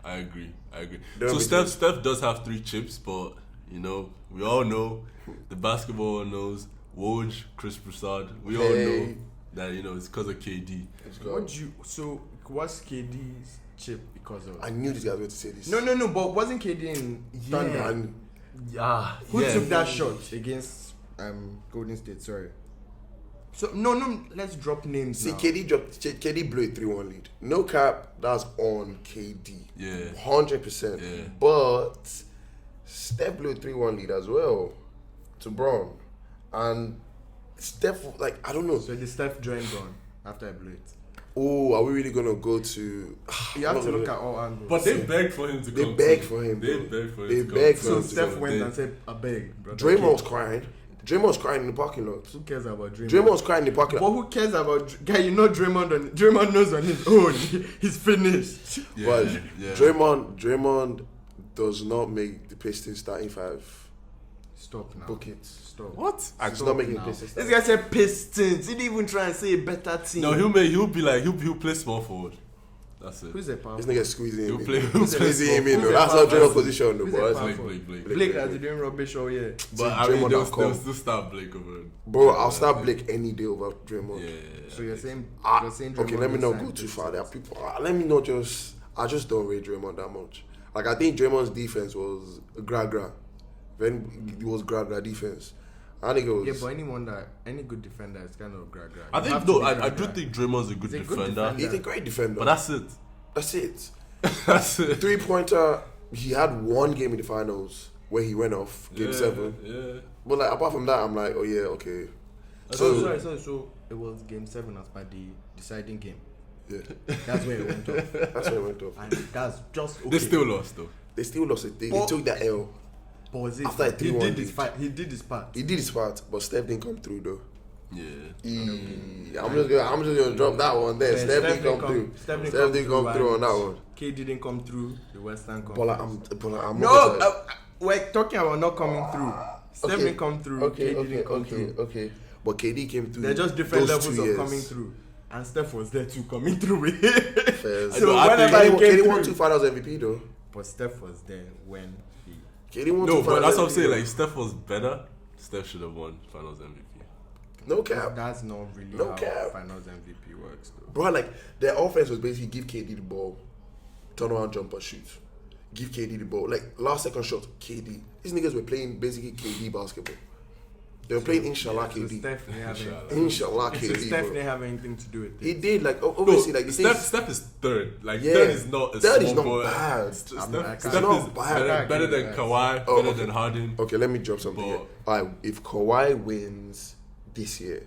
S3: I agree.
S4: They
S3: So
S4: don't
S3: Steph does have 3 chips, but you know, we all know, the basketball knows, Woj, Chris Prasad, we all know that, you know, it's because of KD.
S2: what's KD's chip because of?
S4: I knew these guys were going to say this.
S2: No, but wasn't KD in Thunder?
S4: And
S2: Who took that shot against Golden State? Sorry. So no, let's drop names.
S4: see,
S2: now.
S4: KD blew a 3-1 lead. No cap, that's on KD.
S3: Yeah.
S4: 100%.
S3: Yeah.
S4: But Steph blew a 3-1 lead as well to Bron. And Steph, like, I don't know.
S2: So the Steph joined Bron after I blew it.
S4: Oh, are we really going to go to...
S2: You have to look at all angles.
S3: But they begged for him to come.
S4: They begged for him,
S3: They
S4: bro.
S3: begged for him
S4: They
S3: to come.
S4: begged for
S2: So
S4: him to
S2: Steph
S4: go.
S2: went and said, "I beg, brother."
S4: Draymond was crying. Draymond was crying in the parking lot.
S2: Who cares about Draymond?
S4: Draymond was crying in the parking
S2: But
S4: lot.
S2: who cares about guy? You know Draymond knows on his own. He's finished.
S3: Yeah,
S4: But
S3: yeah.
S4: Draymond does not make the Pistons starting 5.
S2: Stop now.
S4: Book it.
S2: Stop.
S3: What?
S4: He's not making the Pistons
S2: This
S4: starting.
S2: guy said Pistons. He didn't even try and say a better team.
S3: No, he'll play small forward. That's it.
S2: Who's a power?
S4: This nigga squeezing him in.
S3: He'll
S4: Squeezing
S3: play
S4: him in.
S2: Who's
S4: though.
S2: a
S4: That's
S2: power
S4: not Draymond
S2: forward?
S4: position, though,
S2: Who's a
S4: boys.
S2: power
S3: Blake.
S2: Blake has been doing rubbish all year.
S3: But I
S4: Draymond
S3: mean,
S4: have come.
S3: they'll still start Blake over.
S4: Bro, I'll start Blake any day over Draymond.
S3: Yeah.
S2: So you're saying
S4: Okay, let me
S2: Draymond
S4: not
S2: is
S4: go
S2: signed
S4: too
S2: to
S4: far.
S2: the
S4: There are people. Let me not just. I just don't rate Draymond that much. Like, I think Draymond's defense was gra. Then it was gra defense. I think it was.
S2: Yeah, but any good defender is kind of gra.
S3: I think though, I do think Draymond's a good
S2: He's a good
S3: defender,
S2: defender.
S4: He's a great defender.
S3: but that's it.
S4: That's it.
S3: That's it.
S4: 3-pointer. He had one game in the finals where he went off, game 7.
S3: Yeah.
S4: But like apart from that, I'm like, oh yeah, okay.
S2: So it was game 7 as per the deciding game.
S4: Yeah,
S2: That's where it went off.
S4: that's where it went off.
S2: And that's just okay.
S3: They still lost though.
S4: They still lost it. They
S2: But-
S4: took that L.
S2: But was it?
S4: After a
S2: He
S4: 3-1
S2: did his
S4: lead.
S2: part. He did his part.
S4: He did his part, but Steph didn't come through though.
S3: Yeah.
S4: I'm just gonna drop that one there.
S2: Yeah,
S4: Steph didn't come through. Steph didn't come through on that one.
S2: K didn't come through the Western Conference.
S4: Bola, I'm
S2: No,
S4: not
S2: we're talking about not coming through. Steph didn't come through.
S4: Okay,
S2: KD didn't come through.
S4: okay. But KD came through.
S2: They're just different
S4: those
S2: levels
S4: 2
S2: of
S4: years.
S2: coming through. And Steph was there too, coming through with it.
S4: Fairs.
S2: So
S3: I
S2: whenever
S3: think
S2: he came
S4: KD won
S2: through,
S4: 2 Finals MVP though.
S2: but Steph was there when he.
S4: KD won 2
S3: No,
S4: Finals
S3: but that's what I'm
S4: MVP.
S3: saying. Like, Steph was better. Steph should have won Finals MVP.
S4: No cap.
S2: That's not really
S4: No
S2: how
S4: cap.
S2: Finals MVP works, though.
S4: Bro, like, their offense was basically give KD the ball, turn around, jumper, shoot. Give KD the ball. Like, last second shot, KD. These niggas were playing basically KD basketball. They were playing Inshallah
S2: So
S4: KD.
S2: Steph didn't have
S4: Inshallah
S2: so
S4: KD,
S2: Steph
S4: bro.
S2: didn't have anything to do with it.
S4: He did, like, obviously, like, the thing is-
S3: Steph is third. Like,
S4: Yeah.
S3: third is not a
S4: Third is
S3: small
S4: not
S3: ball.
S4: bad.
S3: Steph,
S2: I
S3: Steph
S2: can't-
S3: is
S4: not bad.
S3: better than
S2: Right.
S3: Kawhi,
S4: Oh,
S3: better
S4: okay.
S3: than Harden.
S4: Okay, let me drop something
S3: But-
S4: here. Alright, if Kawhi wins this year,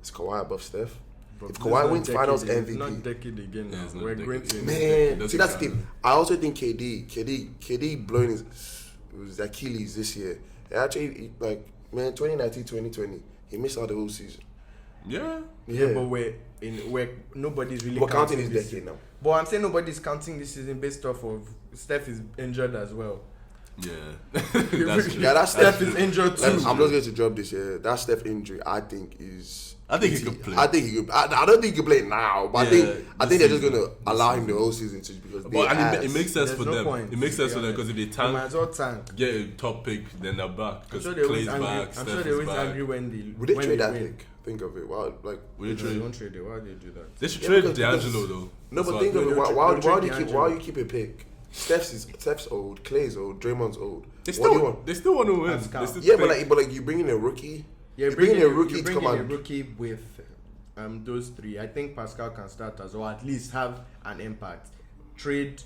S4: is Kawhi above Steph?
S2: But
S4: If
S2: this
S4: Kawhi
S2: is
S4: wins
S2: not
S4: Finals
S2: decade, It's
S4: MVP.
S2: not decade again now.
S3: Yeah, it's not
S2: We're
S3: decade.
S2: going to.
S4: Man,
S3: doesn't
S4: see that's the
S3: count.
S4: thing. I also think KD blowing his Achilles this year. Actually, like, man, 2019, 2020, he missed out the whole season.
S3: Yeah.
S2: Yeah, but we're nobody's really.
S4: We're counting his
S2: this
S4: decade now.
S2: But I'm saying nobody's counting this season based off of Steph is injured as well.
S3: Yeah. That's true.
S4: Yeah, that's
S2: Steph is injured too.
S4: I'm just going to drop this here. That Steph injury, I think, is.
S3: I think he could play.
S4: I think he could. I don't think he could play now, but
S3: Yeah,
S4: I think they're just
S3: this
S4: going to
S3: season.
S4: allow him the whole season to because they
S3: But and it
S4: ass.
S3: makes sense
S2: There's
S3: for
S2: no
S3: them.
S2: point,
S3: It makes
S2: to
S3: sense
S2: be
S3: for them because if they
S2: You might
S3: tank,
S2: as well tank.
S3: get a top pick, then they're back.
S2: I'm
S3: Because
S2: sure they always
S3: Clay's
S2: angry.
S3: back,
S2: I'm
S3: Steph
S2: sure they
S3: is
S2: always
S3: back.
S2: angry when
S4: Would they
S2: when
S4: trade that
S2: win.
S4: pick? Think of it. Wow, like
S3: Would you
S2: They
S3: trade?
S2: don't trade it. Why do you do that?
S3: They should
S4: Yeah,
S3: trade
S4: because-
S3: D'Angelo though.
S4: no,
S3: That's
S4: but
S3: what
S4: think
S3: I
S4: of it.
S3: think.
S4: Why
S2: trade
S4: do you keep?
S2: D'Angelo.
S4: Why you keep a pick? Steph's old, Clay's old, Draymond's old.
S3: They
S4: What do you
S3: still,
S4: want?
S3: they still want to win.
S2: Pascal.
S3: They still
S4: Yeah,
S3: think-
S4: but like you bring in a rookie.
S2: Yeah,
S4: you bring in a rookie
S2: you
S4: to
S2: bring
S4: come
S2: in a
S4: and
S2: rookie with those three. I think Pascal can start as well. At least have an impact. Trade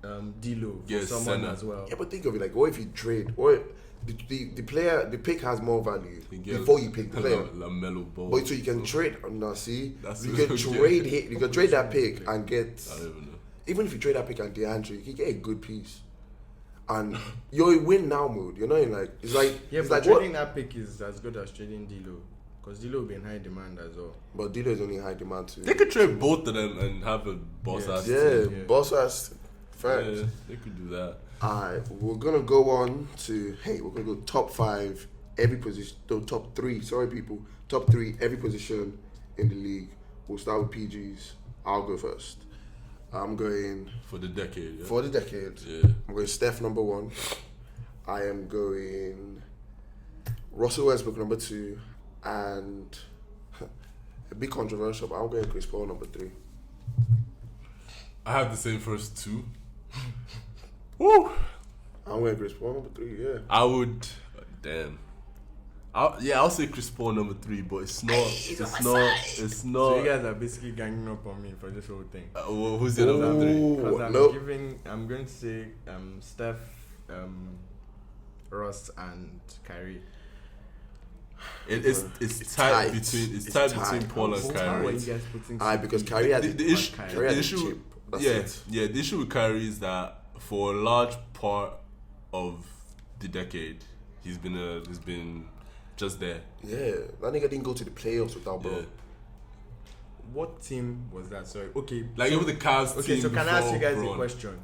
S2: D'Lo for
S3: Yes,
S2: someone
S3: Senna.
S2: as well.
S4: Yeah, but think of it like, what if you trade? What the pick has more value
S3: You get
S4: before you pick the player.
S3: LaMelo Ball.
S4: But so you can trade. Now see,
S3: That's
S4: you
S3: what
S4: can
S3: you
S4: trade
S3: get.
S4: hit. You can trade that pick and get.
S3: I don't even know.
S4: Even if you trade that pick and DeAndre, you can get a good piece. And you're in win now mode. You're not in like it's like
S2: Yeah,
S4: it's
S2: but
S4: like what?
S2: trading that pick is as good as trading D'Lo, because D'Lo will be in high demand as well.
S4: But Dilo is only high demand too.
S3: They could trade both of them and have a boss ass
S4: Yeah,
S3: team.
S4: boss ass. Fact.
S3: Yeah, they could do that.
S4: Alright, we're gonna go on to we're gonna go top 5 every position. No, top 3. Sorry, people. Top 3 every position in the league. We'll start with PGs. I'll go first. I'm going
S3: For the decade. Yeah.
S4: for the decade.
S3: Yeah.
S4: I'm going Steph number 1. I am going Russell Westbrook number 2, and a bit controversial, but I'm going Chris Paul number 3.
S3: I have the same first two. Woo!
S4: I'm going Chris Paul number 3. Yeah.
S3: I would. Damn. I'll say Chris Paul number 3, but it's not. It's
S2: So
S3: not.
S2: you guys are basically ganging up on me for this whole thing.
S3: Well, who's the number 3?
S2: Because I'm
S4: no.
S2: I'm going to say Steph, Ross, and Kyrie.
S3: It's tight between
S4: It's
S3: tight
S4: tight.
S3: between Paul and
S2: How are
S3: Kyrie.
S2: you guys putting?
S4: Because
S2: CP?
S4: Kyrie has
S3: The issue,
S4: Kyrie has
S3: the
S4: a
S3: issue,
S4: chip. That's it.
S3: the issue with Kyrie is that for a large part of the decade, he's been just there.
S4: Yeah, that nigga didn't go to the playoffs without bro.
S3: Yeah.
S2: What team was that? Sorry. Okay.
S3: Like
S2: so,
S3: even the Cavs
S2: okay,
S3: team.
S2: so can I ask you guys
S3: before
S2: a question?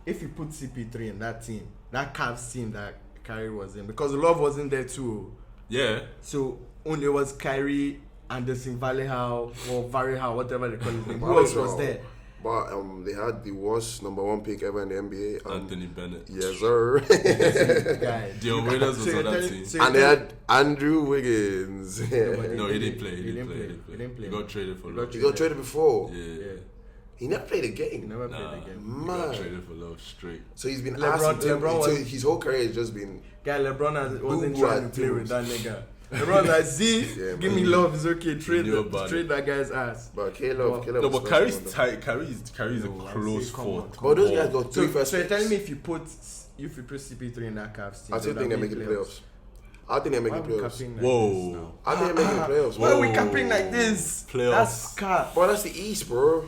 S2: If you put CP3 in that team, that Cavs team that Kyrie was in, because Love wasn't there too.
S3: Yeah.
S2: So only was Kyrie, Anderson Vallejo, or Varejao, whatever they call his name. Who
S4: Vallejo.
S2: else was there?
S4: But they had the worst number 1 pick ever in the NBA.
S3: Anthony Bennett.
S4: Yes, sir.
S2: Guy.
S3: Dion Waiters was
S2: So you're
S3: on that
S2: telling-
S3: team.
S2: so you're
S4: And they
S2: telling-
S4: had Andrew Wiggins.
S3: No, he didn't play.
S2: He didn't play.
S3: He got traded for
S2: He
S3: love.
S2: got
S4: He got traded before.
S3: Yeah.
S2: Yeah.
S4: He never played a
S2: He
S4: game.
S2: never
S3: Nah,
S2: played again.
S3: he got
S4: Man.
S3: traded for love straight.
S4: So he's been
S2: LeBron-
S4: asked to
S2: LeBron
S4: so
S2: was-
S4: his whole career has just been
S2: Guy, LeBron wasn't
S4: Who
S2: trying
S4: are
S2: to play with that
S4: teams?
S2: nigga. LeBron like, see,
S4: Yeah,
S2: give
S4: man.
S2: me love, it's okay. Trade
S3: knew about
S2: that guy's ass.
S4: but Caleb
S3: No,
S4: was
S3: but
S4: first
S3: Kyrie's
S4: one, though.
S3: tight. Kyrie's a
S2: No, I
S3: close
S2: say, come
S3: fourth.
S2: on.
S4: But those guys got 3
S2: So
S4: first
S2: you're
S4: picks.
S2: telling me if you put CP3 in that Cavs team,
S4: I still
S2: they'll
S4: think they're
S2: make
S4: making the playoffs. I think they're
S2: Why
S4: making
S2: are we
S4: playoffs.
S2: capping like
S3: Whoa.
S2: this now?
S4: I think they're making the playoffs.
S2: Why are we
S3: Whoa.
S2: capping like this?
S3: Playoffs.
S2: That's cap.
S4: Bro, that's the East, bro.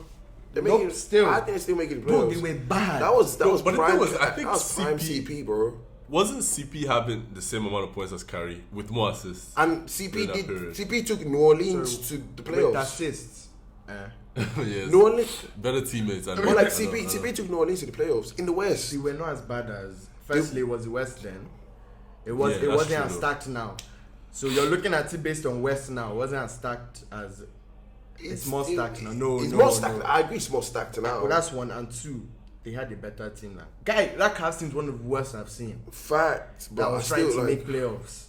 S4: They
S5: Nope,
S4: make
S5: still.
S4: I think they still making the
S5: Bro,
S4: playoffs.
S5: they were bad.
S4: That was
S3: But the
S4: prime.
S3: thing was, I think
S4: that was prime
S3: CP
S4: CP, bro.
S3: Wasn't CP having the same amount of points as Curry with more assists?
S4: And
S3: During that period.
S4: CP took New Orleans to the
S5: With
S4: playoffs.
S5: assists.
S3: Yes.
S4: New Orleans,
S3: Better teammates. And
S4: but like CP took New Orleans to the playoffs in the West.
S5: They were not as bad as. Firstly, it was the West then. It was.
S3: Yeah,
S5: it
S3: that's
S5: wasn't
S3: true,
S5: as
S3: though.
S5: stacked now. So you're looking at it based on West now. It wasn't as stacked as. It's more stacked now. No,
S4: it's
S5: no,
S4: more stacked.
S5: no.
S4: I agree, it's more stacked now.
S5: Well, that's one, and two, they had a better team now. Guy, that Cavs team is one of the worst I've seen.
S4: Fact, but
S5: That
S4: I
S5: was trying
S4: still
S5: to
S4: like.
S5: make playoffs.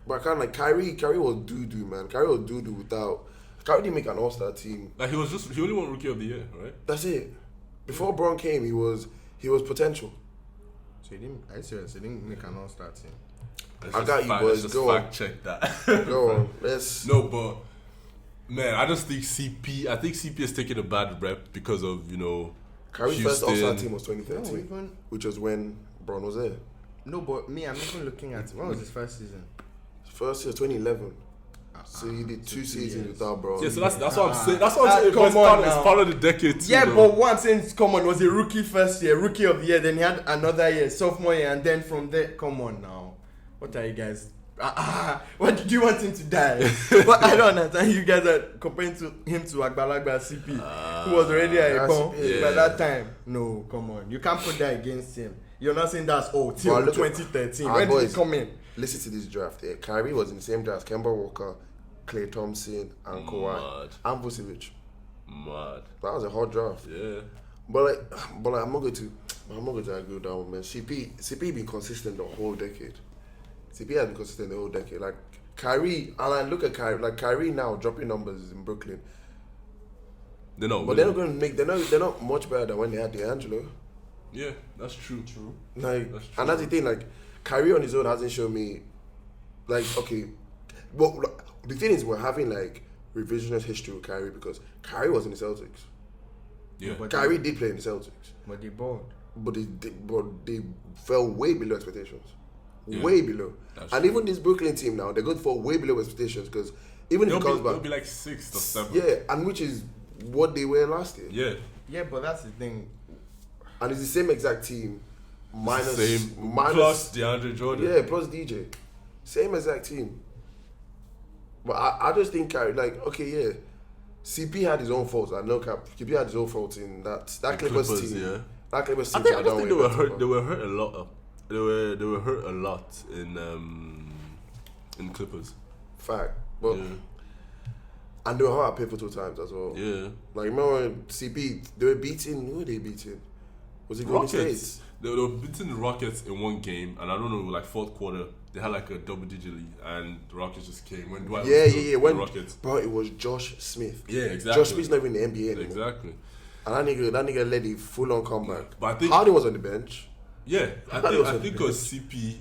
S4: But I can't like Kyrie was doo-doo, man. Kyrie was doo-doo without. Kyrie didn't make an all-star team.
S3: Like he only won Rookie of the Year, right?
S4: That's it. Before Bron came, he was potential.
S5: So he didn't. I serious. He didn't make an all-star team.
S3: Let's
S4: got
S3: just
S4: you, boys.
S3: Let's
S4: Go
S3: just
S4: on.
S3: fact check that.
S4: Go on, let's.
S3: No, but man, I just think CP. I think CP is taking a bad rep because of
S4: Kyrie's first
S3: Houston.
S4: all-star team was 2013,
S5: No, even
S4: which was when Bron was there.
S5: no, but me, I'm even looking at when was his first season?
S4: First year 2011. So he did
S5: so
S4: 2
S5: 2
S4: seasons
S5: years.
S4: without Bron.
S3: Yeah, so that's what I'm saying. That's what I'm saying.
S5: come
S3: It's
S5: on
S3: it's
S5: now.
S3: part of the decade too.
S5: Yeah,
S3: though.
S5: but what I'm saying is, come on, it was a rookie first year, rookie of the year, then he had another year, sophomore year, and then from there, come on now. What are you guys? What do you want him to die? But I don't understand. You guys are comparing him to Agbalagba CP, who was already a
S4: that's-
S5: icon
S3: yeah.
S5: by that time. No, come on. You can't put that against him. You're not saying that's till
S4: But look at-
S5: 2013.
S4: our
S5: When did
S4: boys.
S5: he come in?
S4: Listen to this draft. Yeah. Kyrie was in the same draft. Kemba Walker, Klay Thompson, and Kawhi,
S3: Mad.
S4: and Vucevic.
S3: Mad.
S4: That was a hot draft.
S3: Yeah.
S4: But I'm not going to agree with that one, man. CP been consistent the whole decade. CP has been consistent the whole decade. Like Kyrie, and I look at Kyrie, like Kyrie now dropping numbers in Brooklyn,
S3: They're not.
S4: but they're not going to make. They're not much better than when they had D'Angelo.
S3: Yeah, that's true. True.
S4: Like,
S3: That's true.
S4: and that's the thing. Like Kyrie on his own hasn't shown me. Like, okay, but the thing is, we're having like revisionist history with Kyrie because Kyrie was in the Celtics.
S3: Yeah.
S5: But
S4: Kyrie did play in the Celtics.
S5: But they bought.
S4: But they fell way below expectations.
S3: Yeah.
S4: Way below.
S3: That's
S4: And
S3: true.
S4: even this Brooklyn team now, they're going to fall way below expectations because even if it comes
S3: They'll
S4: back,
S3: be like 6th or 7th.
S4: yeah, and which is what they were last year.
S3: Yeah.
S5: Yeah, but that's the thing.
S4: And it's the same exact team, minus
S3: Plus DeAndre Jordan.
S4: yeah, plus DJ, same exact team. But I just think Kyrie, like, okay, yeah, CP had his own faults. I know CP had his own faults in that
S3: The
S4: Clippers
S3: Clippers,
S4: team.
S3: yeah.
S4: That Clippers
S3: I
S4: team.
S3: think they
S4: don't
S3: were
S4: worry
S3: hurt.
S4: about.
S3: They were hurt a lot. They were hurt a lot in Clippers.
S4: Fact, but
S3: Yeah.
S4: and they were hurt at pivotal times as well.
S3: Yeah.
S4: Like remember when CP they were beating? Who were they beating? Was it Golden
S3: Rockets.
S4: State?
S3: They were beating the Rockets in one game, and I don't know, like fourth quarter, they had like a double-digit lead, and the Rockets just came when Dwight
S4: Yeah,
S3: was
S4: yeah,
S3: still
S4: yeah.
S3: the
S4: When
S3: Rockets.
S4: bro, it was Josh Smith.
S3: Yeah, exactly.
S4: Josh Smith's not even in the NBA anymore.
S3: Exactly.
S4: And that nigga led a full-on comeback.
S3: But I think-
S4: Harden was on the bench.
S3: Yeah, I
S4: That
S3: think
S4: was
S3: because CP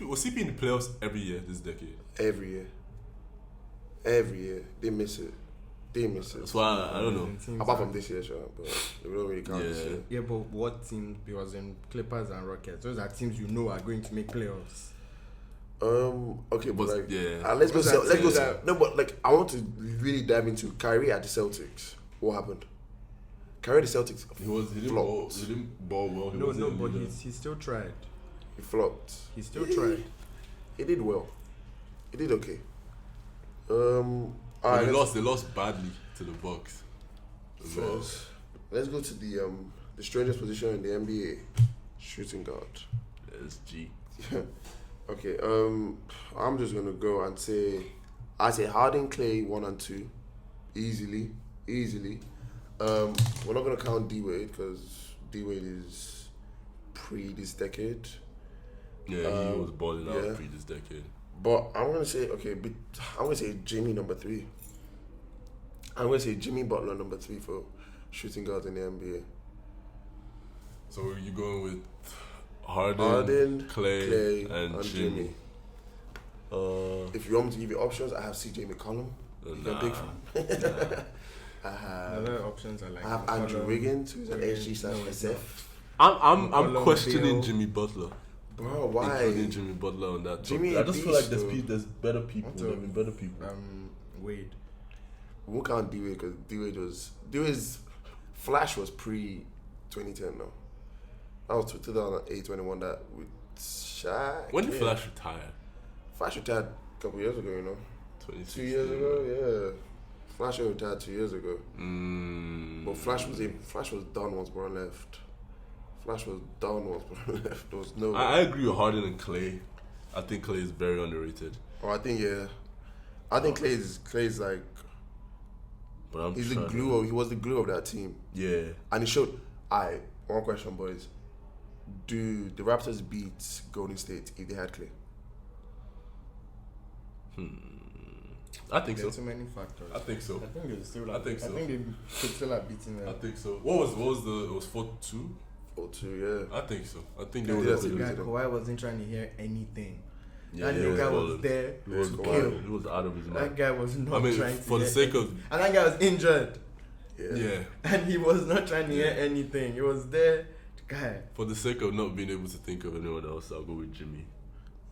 S3: was CP in the playoffs every year this decade.
S4: Every year they miss it.
S3: That's why I don't know.
S5: Teams
S4: Apart
S5: are-
S4: from this year, sure, but they don't really count this
S3: Yeah.
S4: year.
S5: Yeah, but what teams? Because in Clippers and Rockets, those are teams you know are going to make playoffs.
S4: Okay, but
S3: But,
S4: like,
S3: yeah.
S4: let's go.
S5: Those are
S4: Let's go.
S5: teams that-
S4: No, but like, I want to really dive into Kyrie at the Celtics. What happened? Kyrie at the Celtics.
S3: He didn't
S4: flopped.
S3: ball. He didn't ball well. He
S5: No,
S3: wasn't a
S5: but
S3: leader.
S5: he still tried.
S4: He flopped.
S5: He still tried.
S4: He did well. He did okay. All
S3: But
S4: right,
S3: they lost badly to the Bucks. as well.
S4: let's go to the strangest position in the NBA, shooting guard.
S3: SG.
S4: Okay. I'm just gonna go and say, I say Harden, Clay 1 and 2, easily. We're not gonna count D Wade because D Wade is pre this decade.
S3: Yeah, he was balling out
S4: yeah.
S3: pre this decade.
S4: But I'm gonna say I'm gonna say Jimmy number 3. I'm gonna say Jimmy Butler number 3 for shooting guards in the NBA.
S3: So you going with Harden,
S4: Harden,
S3: Clay, and Jimmy?
S4: If you want me to give you options, I have CJ McCollum. You can pick from. I have
S5: Other options are like
S4: Andrew
S5: McCollum,
S4: Wiggins, who's an
S5: Wiggins,
S4: HG/SF.
S3: I'm
S5: McCollum,
S3: questioning
S5: Beal.
S3: Jimmy Butler.
S4: Bro, why?
S3: Including Jimmy Butler on that.
S4: Jimmy
S3: I just feel like
S4: beast, though.
S3: there's better people. There have been better people.
S5: Wade.
S4: we won't count D-Wade because D-Wade's Flash was pre 2010 though. That was 2008 when he won that with Shaq.
S3: When did Flash retire?
S4: Flash retired a couple years ago, you know. 2 years
S3: 2016.
S4: ago, yeah. Flash retired 2 years ago. But Flash was done once Bron left. Flash was done once Bron left. There was no.
S3: I agree with Harden and Clay. I think Clay is very underrated.
S4: I think Clay's like
S3: But
S4: he's the glue. He was the glue of that team.
S3: Yeah.
S4: And he showed. One question, boys. Do the Raptors beat Golden State if they had Clay?
S3: I think so.
S5: There's too many factors.
S3: I think so.
S5: I think they still.
S3: I think so.
S5: I think they could still have beaten them.
S3: I think so. What was the? It was 4-2.
S4: 4-2, yeah.
S3: I think so. I think they
S4: Yeah,
S3: would
S4: that's
S3: have
S4: it.
S3: been.
S5: Kawhi wasn't trying to hear anything.
S3: Yeah,
S5: That guy was
S3: balling.
S5: there
S3: He was
S5: to
S3: balling.
S5: kill.
S3: He was out of his
S5: That
S3: mind.
S5: guy was not
S3: I mean,
S5: trying to
S3: for the
S5: hear
S3: sake of
S5: anything. And that guy was injured.
S3: yeah,
S5: And he was not trying to hear anything. He was there. Guy.
S3: for the sake of not being able to think of anyone else, I'll go with Jimmy.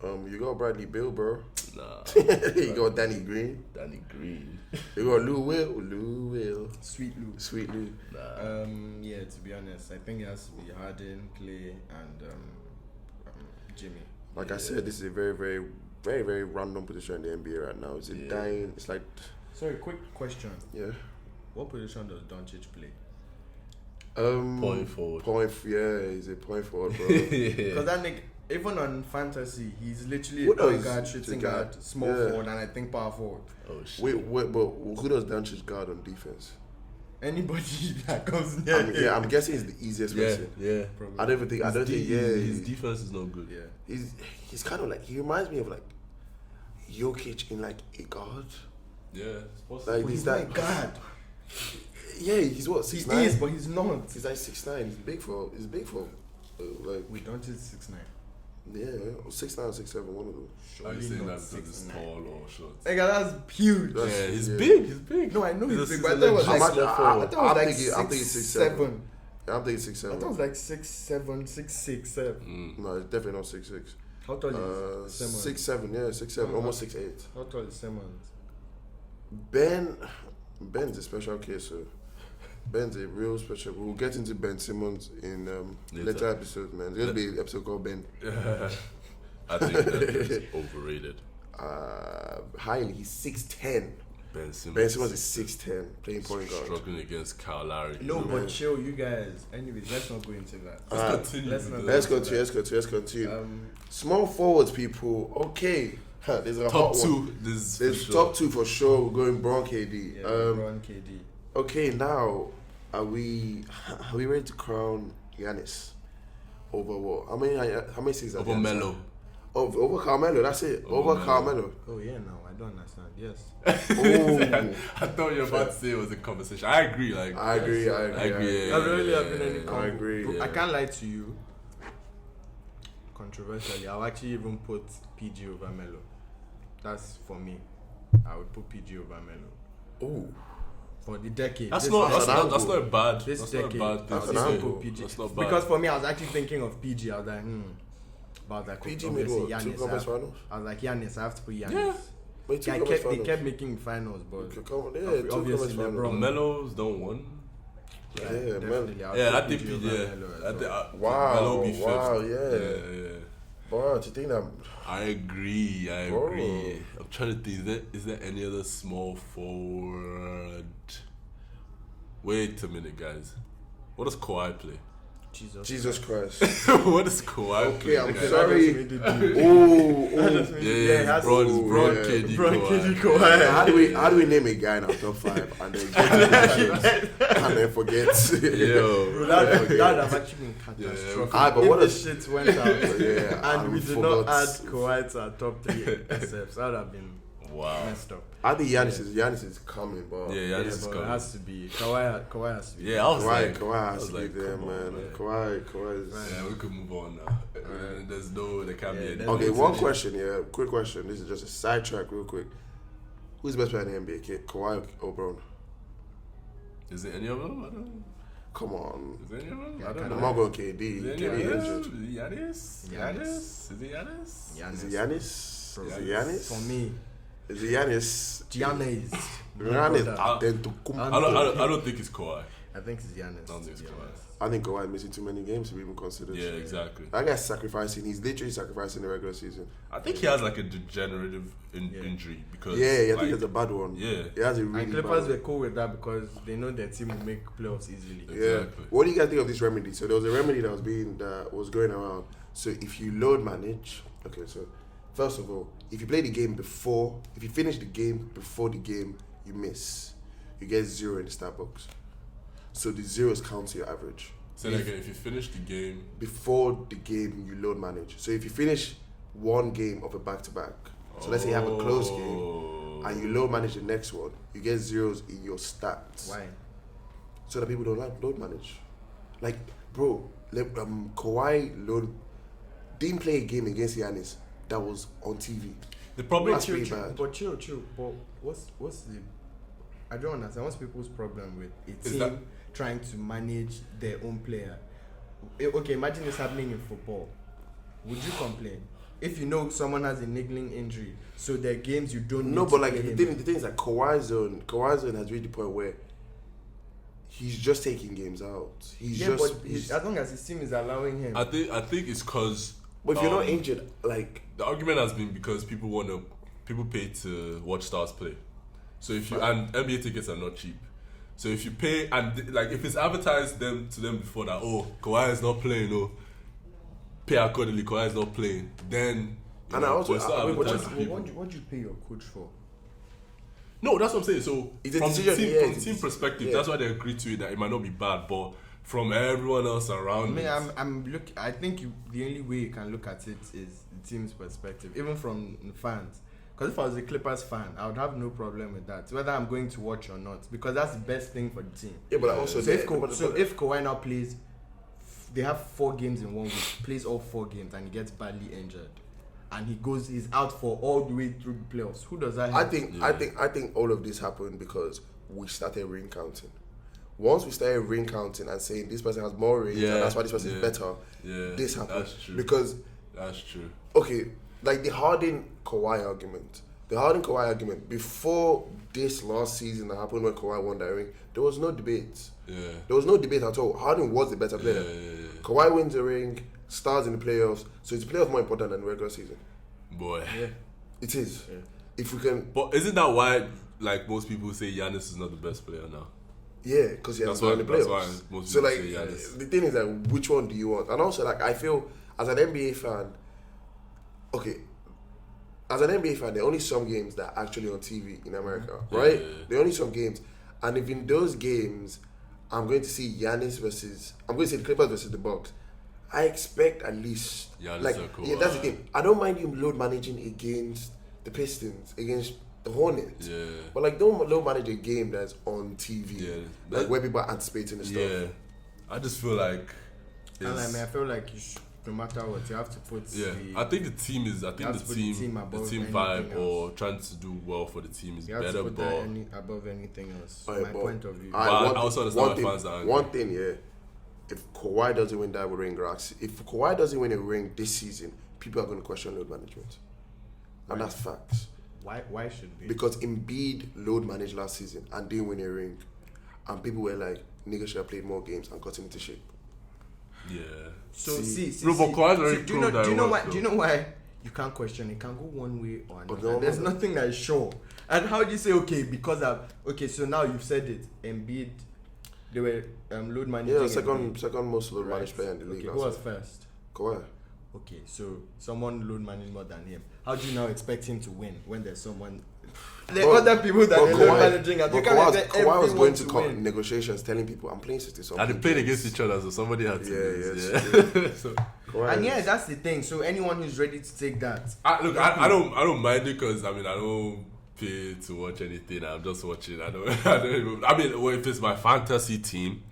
S4: You got Bradley Beal, bro.
S3: Nah,
S4: You got Danny Green.
S3: Danny Green.
S4: You got Lou Will.
S5: Sweet Lou.
S4: Sweet Lou.
S3: Nah.
S5: Yeah, to be honest, I think it has to be Harden, Clay, and Jimmy.
S4: Like I said, this is a very, very, very, very random position in the NBA right now. It's dying. It's like,
S5: Sorry, quick question.
S4: yeah.
S5: What position does Doncic play?
S3: Point forward.
S4: He's a point forward, bro.
S5: Because that nigga, even on fantasy, he's literally
S4: Who
S5: a point
S4: does
S5: guard,
S4: the
S5: shooting
S4: guard?
S5: guard, small
S4: Yeah.
S5: forward, and I think power forward.
S3: Oh shit.
S4: Wait, but who does Doncic guard on defense?
S5: Anybody that comes near him.
S4: Yeah, I'm guessing it's the easiest
S3: Yeah,
S4: person.
S3: yeah.
S5: Probably.
S4: I don't think,
S3: His defense is not good.
S5: Yeah.
S4: he's kind of like, he reminds me of like Jokic in like a guard.
S3: Yeah, it's possible.
S4: Like
S5: But
S4: he's
S5: he's not
S4: like,
S5: a guard.
S4: yeah, he's what,
S5: He
S4: 6'9"?
S5: is, but he's not.
S4: He's like 6'9". He's big for like,
S5: We don't hit 6'9".
S4: yeah, 6'9" or 6'7", one of them.
S3: Are you
S5: Surely
S3: saying
S5: not
S3: that because it's
S5: 6'9".
S3: tall or short?
S5: Nigga, that's huge.
S3: Yeah, he's
S4: yeah.
S3: big. He's big.
S5: No, I know he's
S3: a
S5: big, but I thought it was
S3: legit
S5: like
S3: small
S5: I
S3: forward.
S5: thought it was like
S4: I'm thinking
S5: 6'7".
S4: I'm thinking
S5: I
S4: 6'7".
S5: thought it was like 6'7", 6'6",
S4: No, it's definitely not 6'6".
S5: How tall is Simmons?
S4: 6'7", yeah, 6'7", almost 6'8".
S5: How tall is Simmons?
S4: Ben's a special case, so Ben's a real special. We'll get into Ben Simmons in later episodes, man. There's gonna be an episode called Ben.
S3: I think that is overrated.
S4: Highly, he's 6'10".
S3: Ben Simmons.
S4: Ben Simmons is 6'10", playing point guard.
S3: Struggling against Kyle Lowry.
S5: No,
S3: you know?
S5: but chill, you guys. Anyways, let's not go into that.
S3: Let's continue.
S5: let's
S3: with
S5: not-
S3: the-
S4: Let's continue. Small forwards, people. Okay, there's a
S3: top
S4: hot
S3: two.
S4: one.
S3: This is
S4: There's
S3: for sure.
S4: top two for sure. We're going Bron KD.
S5: Yeah, LeBron, KD.
S4: Okay, now are we ready to crown Giannis over what? How many seasons?
S3: Over Melo.
S4: Over Carmelo. That's it.
S3: Over
S4: Over
S3: Melo.
S4: Carmelo.
S5: Oh yeah, no, I don't understand. Yes.
S4: Oh,
S3: I thought you were about to say it was a conversation. I agree. Like
S4: I agree.
S3: yeah.
S5: I really have been any
S4: I agree,
S5: Bro,
S4: yeah.
S5: I can't lie to you. Controversially, I'll actually even put PG over Melo. That's for me. I would put PG over Melo
S4: Oh,
S5: for the decade.
S3: That's
S5: This
S3: not
S5: decade.
S3: that's not a bad.
S5: This
S3: That's
S5: decade.
S3: not a bad thing.
S5: I'll
S3: to
S4: an
S3: say.
S4: apple.
S5: put PG.
S3: That's not bad.
S5: Because for me, I was actually thinking of PG. I was like, But like,
S4: PG made
S5: obviously
S4: what? 2
S5: Giannis,
S4: conference finals.
S5: I was like, Giannis, I have to put Giannis.
S3: Yeah.
S4: Wait, 2
S5: Yeah,
S4: conference
S5: they
S4: finals.
S5: kept making finals, but
S4: Yeah, 2
S5: obviously
S4: conference finals.
S5: LeBron.
S3: Melo's done one.
S4: Yeah,
S5: definitely. I'll
S3: Yeah,
S5: put
S3: I think
S5: PG
S3: PG.
S5: over
S3: Yeah,
S5: Melo as
S3: I think
S5: well.
S4: Wow,
S3: Melo be fifth.
S4: wow, yeah.
S3: yeah.
S4: Bro, do you think that?
S3: I agree. I
S4: Bro.
S3: agree. I'm trying to think. Is there any other small forward? Wait a minute, guys. What does Kawhi play?
S4: Jesus Christ.
S3: What does Kawhi play?
S4: Okay, I'm
S3: guys?
S4: sorry. Oh,
S3: Yeah,
S5: that's
S3: Bron,
S4: cool.
S3: Bron,
S4: Yeah.
S3: KD,
S5: Bron,
S3: Kawhi.
S5: KD, Kawhi.
S4: How do we name a guy in our top 5 and then and then forget?
S3: Yo.
S5: Bro, that would have actually been catastrophic.
S4: Ah, but
S5: if
S4: what
S5: the
S4: is-
S5: shit went out
S4: Yeah,
S5: and we did
S4: forgot.
S5: not add Kawhi to our top 3 SFs, that would have been
S3: Wow.
S5: messed up.
S4: I think Giannis is coming, but
S3: Yeah,
S5: Yeah,
S3: Giannis is
S5: but it
S3: coming.
S5: has to be Kawhi has to be.
S3: Yeah, I was like,
S4: Kawhi
S3: I
S4: has
S3: was
S4: to be
S3: like,
S4: there,
S3: come on,
S4: man. Kawhi is.
S3: Yeah, we could move on now. There's no, there can't be
S5: Yeah,
S3: any.
S5: there's
S4: Okay,
S5: no
S4: one
S5: tension.
S4: question, yeah, quick question. This is just a sidetrack, real quick. Who's the best player in the NBA? Kawhi or Bron?
S3: Is it any of them? I don't know.
S4: Come on.
S3: Is it any of them?
S5: Yeah,
S3: I don't
S4: I'm
S3: know.
S4: not going KD.
S3: Is it any
S4: KD
S3: of them?
S4: injured.
S3: Is it Giannis?
S5: Giannis.
S3: Is it Giannis?
S4: Is it Giannis? Is it
S5: For
S4: Giannis?
S5: me,
S4: Is it Giannis?
S5: Giannis.
S4: Giannis
S2: brother.
S3: I don't think it's Kawhi.
S2: I think it's Giannis.
S3: I don't think it's Kawhi.
S4: I think Kawhi missing too many games to be even considered.
S3: Yeah, exactly.
S4: That guy's sacrificing. He's literally sacrificing the regular season.
S3: I think he has like a degenerative injury because
S4: I think it's a bad one.
S3: Yeah,
S4: he has a really
S2: and
S4: bad
S2: Clippers
S4: one.
S2: were cool with that because they know their team will make playoffs easily.
S4: Yeah.
S3: Exactly.
S4: What do you guys think of this remedy? So there was a remedy that was going around. So if you load manage, okay. So first of all, if you finish the game before the game, you miss. You get 0 in the stat box. So the zeros count to your average.
S3: So like if you finish the game
S4: before the game, you load manage. So if you finish one game of a back-to-back, so let's say you have a close game and you load manage the next one, you get zeros in your stats.
S2: Why?
S4: So that people don't like load manage. Like, bro, Kawhi didn't play a game against Giannis that was on TV.
S3: the problem
S4: That's pretty bad.
S2: But chill. But what's the? I don't understand. What's people's problem with a
S3: Is
S2: team
S3: that-
S2: trying to manage their own player? Okay, imagine this happening in football. Would you complain if you know someone has a niggling injury? So there are games you don't.
S4: No,
S2: need
S4: but
S2: to
S4: like
S2: play
S4: the
S2: him.
S4: thing is that Kawhi zone has reached the point where he's just taking games out.
S2: As long as his team is allowing him.
S3: I think it's because
S4: But if you're not injured, like
S3: the argument has been because people pay to watch stars play. So if you and NBA tickets are not cheap. So if you pay and like if it's advertised to them before that, Kawhi is not playing, pay accordingly, Kawhi is not playing, then
S4: And I also-
S3: it's not
S4: wait, but
S3: advertised
S4: just-
S3: to people.
S2: What do you pay your coach for?
S3: No, that's what I'm saying. So
S4: It's a
S3: from
S4: decision,
S3: the team,
S4: yeah,
S3: from
S4: it's a
S3: team
S4: dec-
S3: perspective,
S4: yeah.
S3: that's why they agreed to it that it might not be bad, but from everyone else around it,
S2: I think the only way you can look at it is the team's perspective, even from fans. Because if I was a Clippers fan, I would have no problem with that, whether I'm going to watch or not, because that's the best thing for the team.
S4: yeah, but also
S2: So if Kawhi now plays, they have 4 games in 1 week, plays all 4 games, and he gets badly injured, and he's out for all the way through the playoffs. Who does that?
S4: I
S2: help?
S4: think all of this happened because we started ring counting. Once we started ring counting and saying this person has more rings and that's why this person is better, this happened.
S3: That's true.
S4: Because
S3: that's true.
S4: okay, like the Harden-Kawhi argument, before this last season that happened when Kawhi won that ring, there was no debate.
S3: Yeah.
S4: There was no debate at all. Harden was the better player.
S3: Yeah.
S4: Kawhi wins the ring, stars in the playoffs, so it's playoffs more important than the regular season.
S3: Boy.
S2: Yeah.
S4: It is.
S2: Yeah.
S4: If we can,
S3: But isn't that why, like most people say, Giannis is not the best player now?
S4: yeah, because he has
S3: That's
S4: won the
S3: why- that's
S4: playoffs.
S3: why most
S4: So
S3: people
S4: like,
S3: say Giannis.
S4: the thing is like, which one do you want? And also like, I feel as an NBA fan, there are only some games that are actually on TV in America, right?
S3: Yeah.
S4: There are only some games, and if in those games, I'm going to see the Clippers versus the Bucks. I expect at least
S3: Giannis
S4: like
S3: and Kawhi.
S4: yeah, that's the thing. I don't mind you load managing against the Pistons, against the Hornets.
S3: Yeah.
S4: But like, don't load manage a game that's on TV,
S3: Yeah.
S4: like where people are anticipating the stuff.
S3: Yeah. I just feel like
S2: And I feel like you should, no matter what, you have to put.
S3: I think the team is. I think
S2: have
S3: the
S2: to put
S3: team
S2: above
S3: vibe
S2: anything
S3: or trying to do well for the team is
S2: You have
S3: better.
S2: to put
S3: But
S2: that above anything else.
S4: Alright,
S2: my
S4: but
S2: point of view.
S3: I also understand why fans are angry.
S4: One thing, yeah. If Kawhi doesn't win that ring, if Kawhi doesn't win a ring this season, people are going to question load management, and that's facts.
S2: Why should they?
S4: Because Embiid load managed last season and didn't win a ring, and people were like, "Nigga should have played more games and got him into shape."
S3: Yeah.
S2: So
S4: See,
S2: see.
S3: Bro, but Kawhi's already
S2: do you
S3: proved
S2: know?
S3: that
S2: Do you know
S3: it
S2: why?
S3: works,
S2: Do you know why you can't question? It can go one way or
S4: But
S2: another.
S4: no,
S2: There's
S4: no.
S2: nothing that is sure. And how do you say okay? So now you've said it. Embiid, they were load managing.
S4: Yeah,
S2: Embiid.
S4: second most load
S2: Right.
S4: managed player in the league.
S2: Okay, who
S4: last
S2: was
S4: year.
S2: first?
S4: Kawhi.
S2: Okay, so someone load managed more than him. How do you now expect him to win when there's someone? There are other people that are load managing, and you can't expect
S4: Kawhi was
S2: everyone
S4: going to
S2: win.
S4: negotiations, telling people, "I'm playing 60 something."
S3: And they played against each other, so somebody had to lose.
S4: Yeah.
S3: So,
S4: Kawhi
S2: And
S4: is-
S2: yeah, that's the thing. So anyone who's ready to take that,
S3: I don't mind it because I don't pay to watch anything. I'm just watching. I don't even. Well, if it's my fantasy team,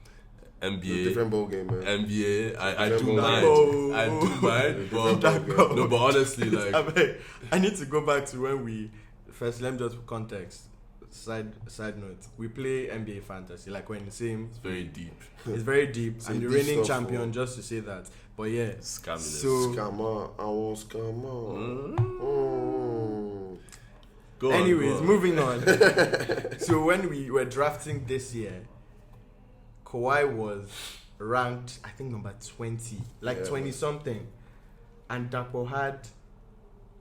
S4: It's a
S3: NBA,
S4: different ball game, man.
S3: NBA, I do
S4: Different
S3: mind.
S2: ball.
S3: I do mind.
S4: Different
S3: But
S4: ball game.
S3: no, but honestly, like
S2: I need to go back to when we first. Let me just put context. Side note: we play NBA fantasy like we're in the same.
S3: it's very deep.
S2: It's very deep.
S4: See,
S2: I'm the
S4: this
S2: reigning
S4: stuff,
S2: champion, just to say that. But yeah,
S3: Scamming.
S2: So-
S4: Scammer, I won't scammer.
S3: Go on,
S5: Anyways,
S3: go on.
S5: moving on. So when we were drafting this year, Kawhi was ranked, I think, number 20, like 20 something, and Dapo had,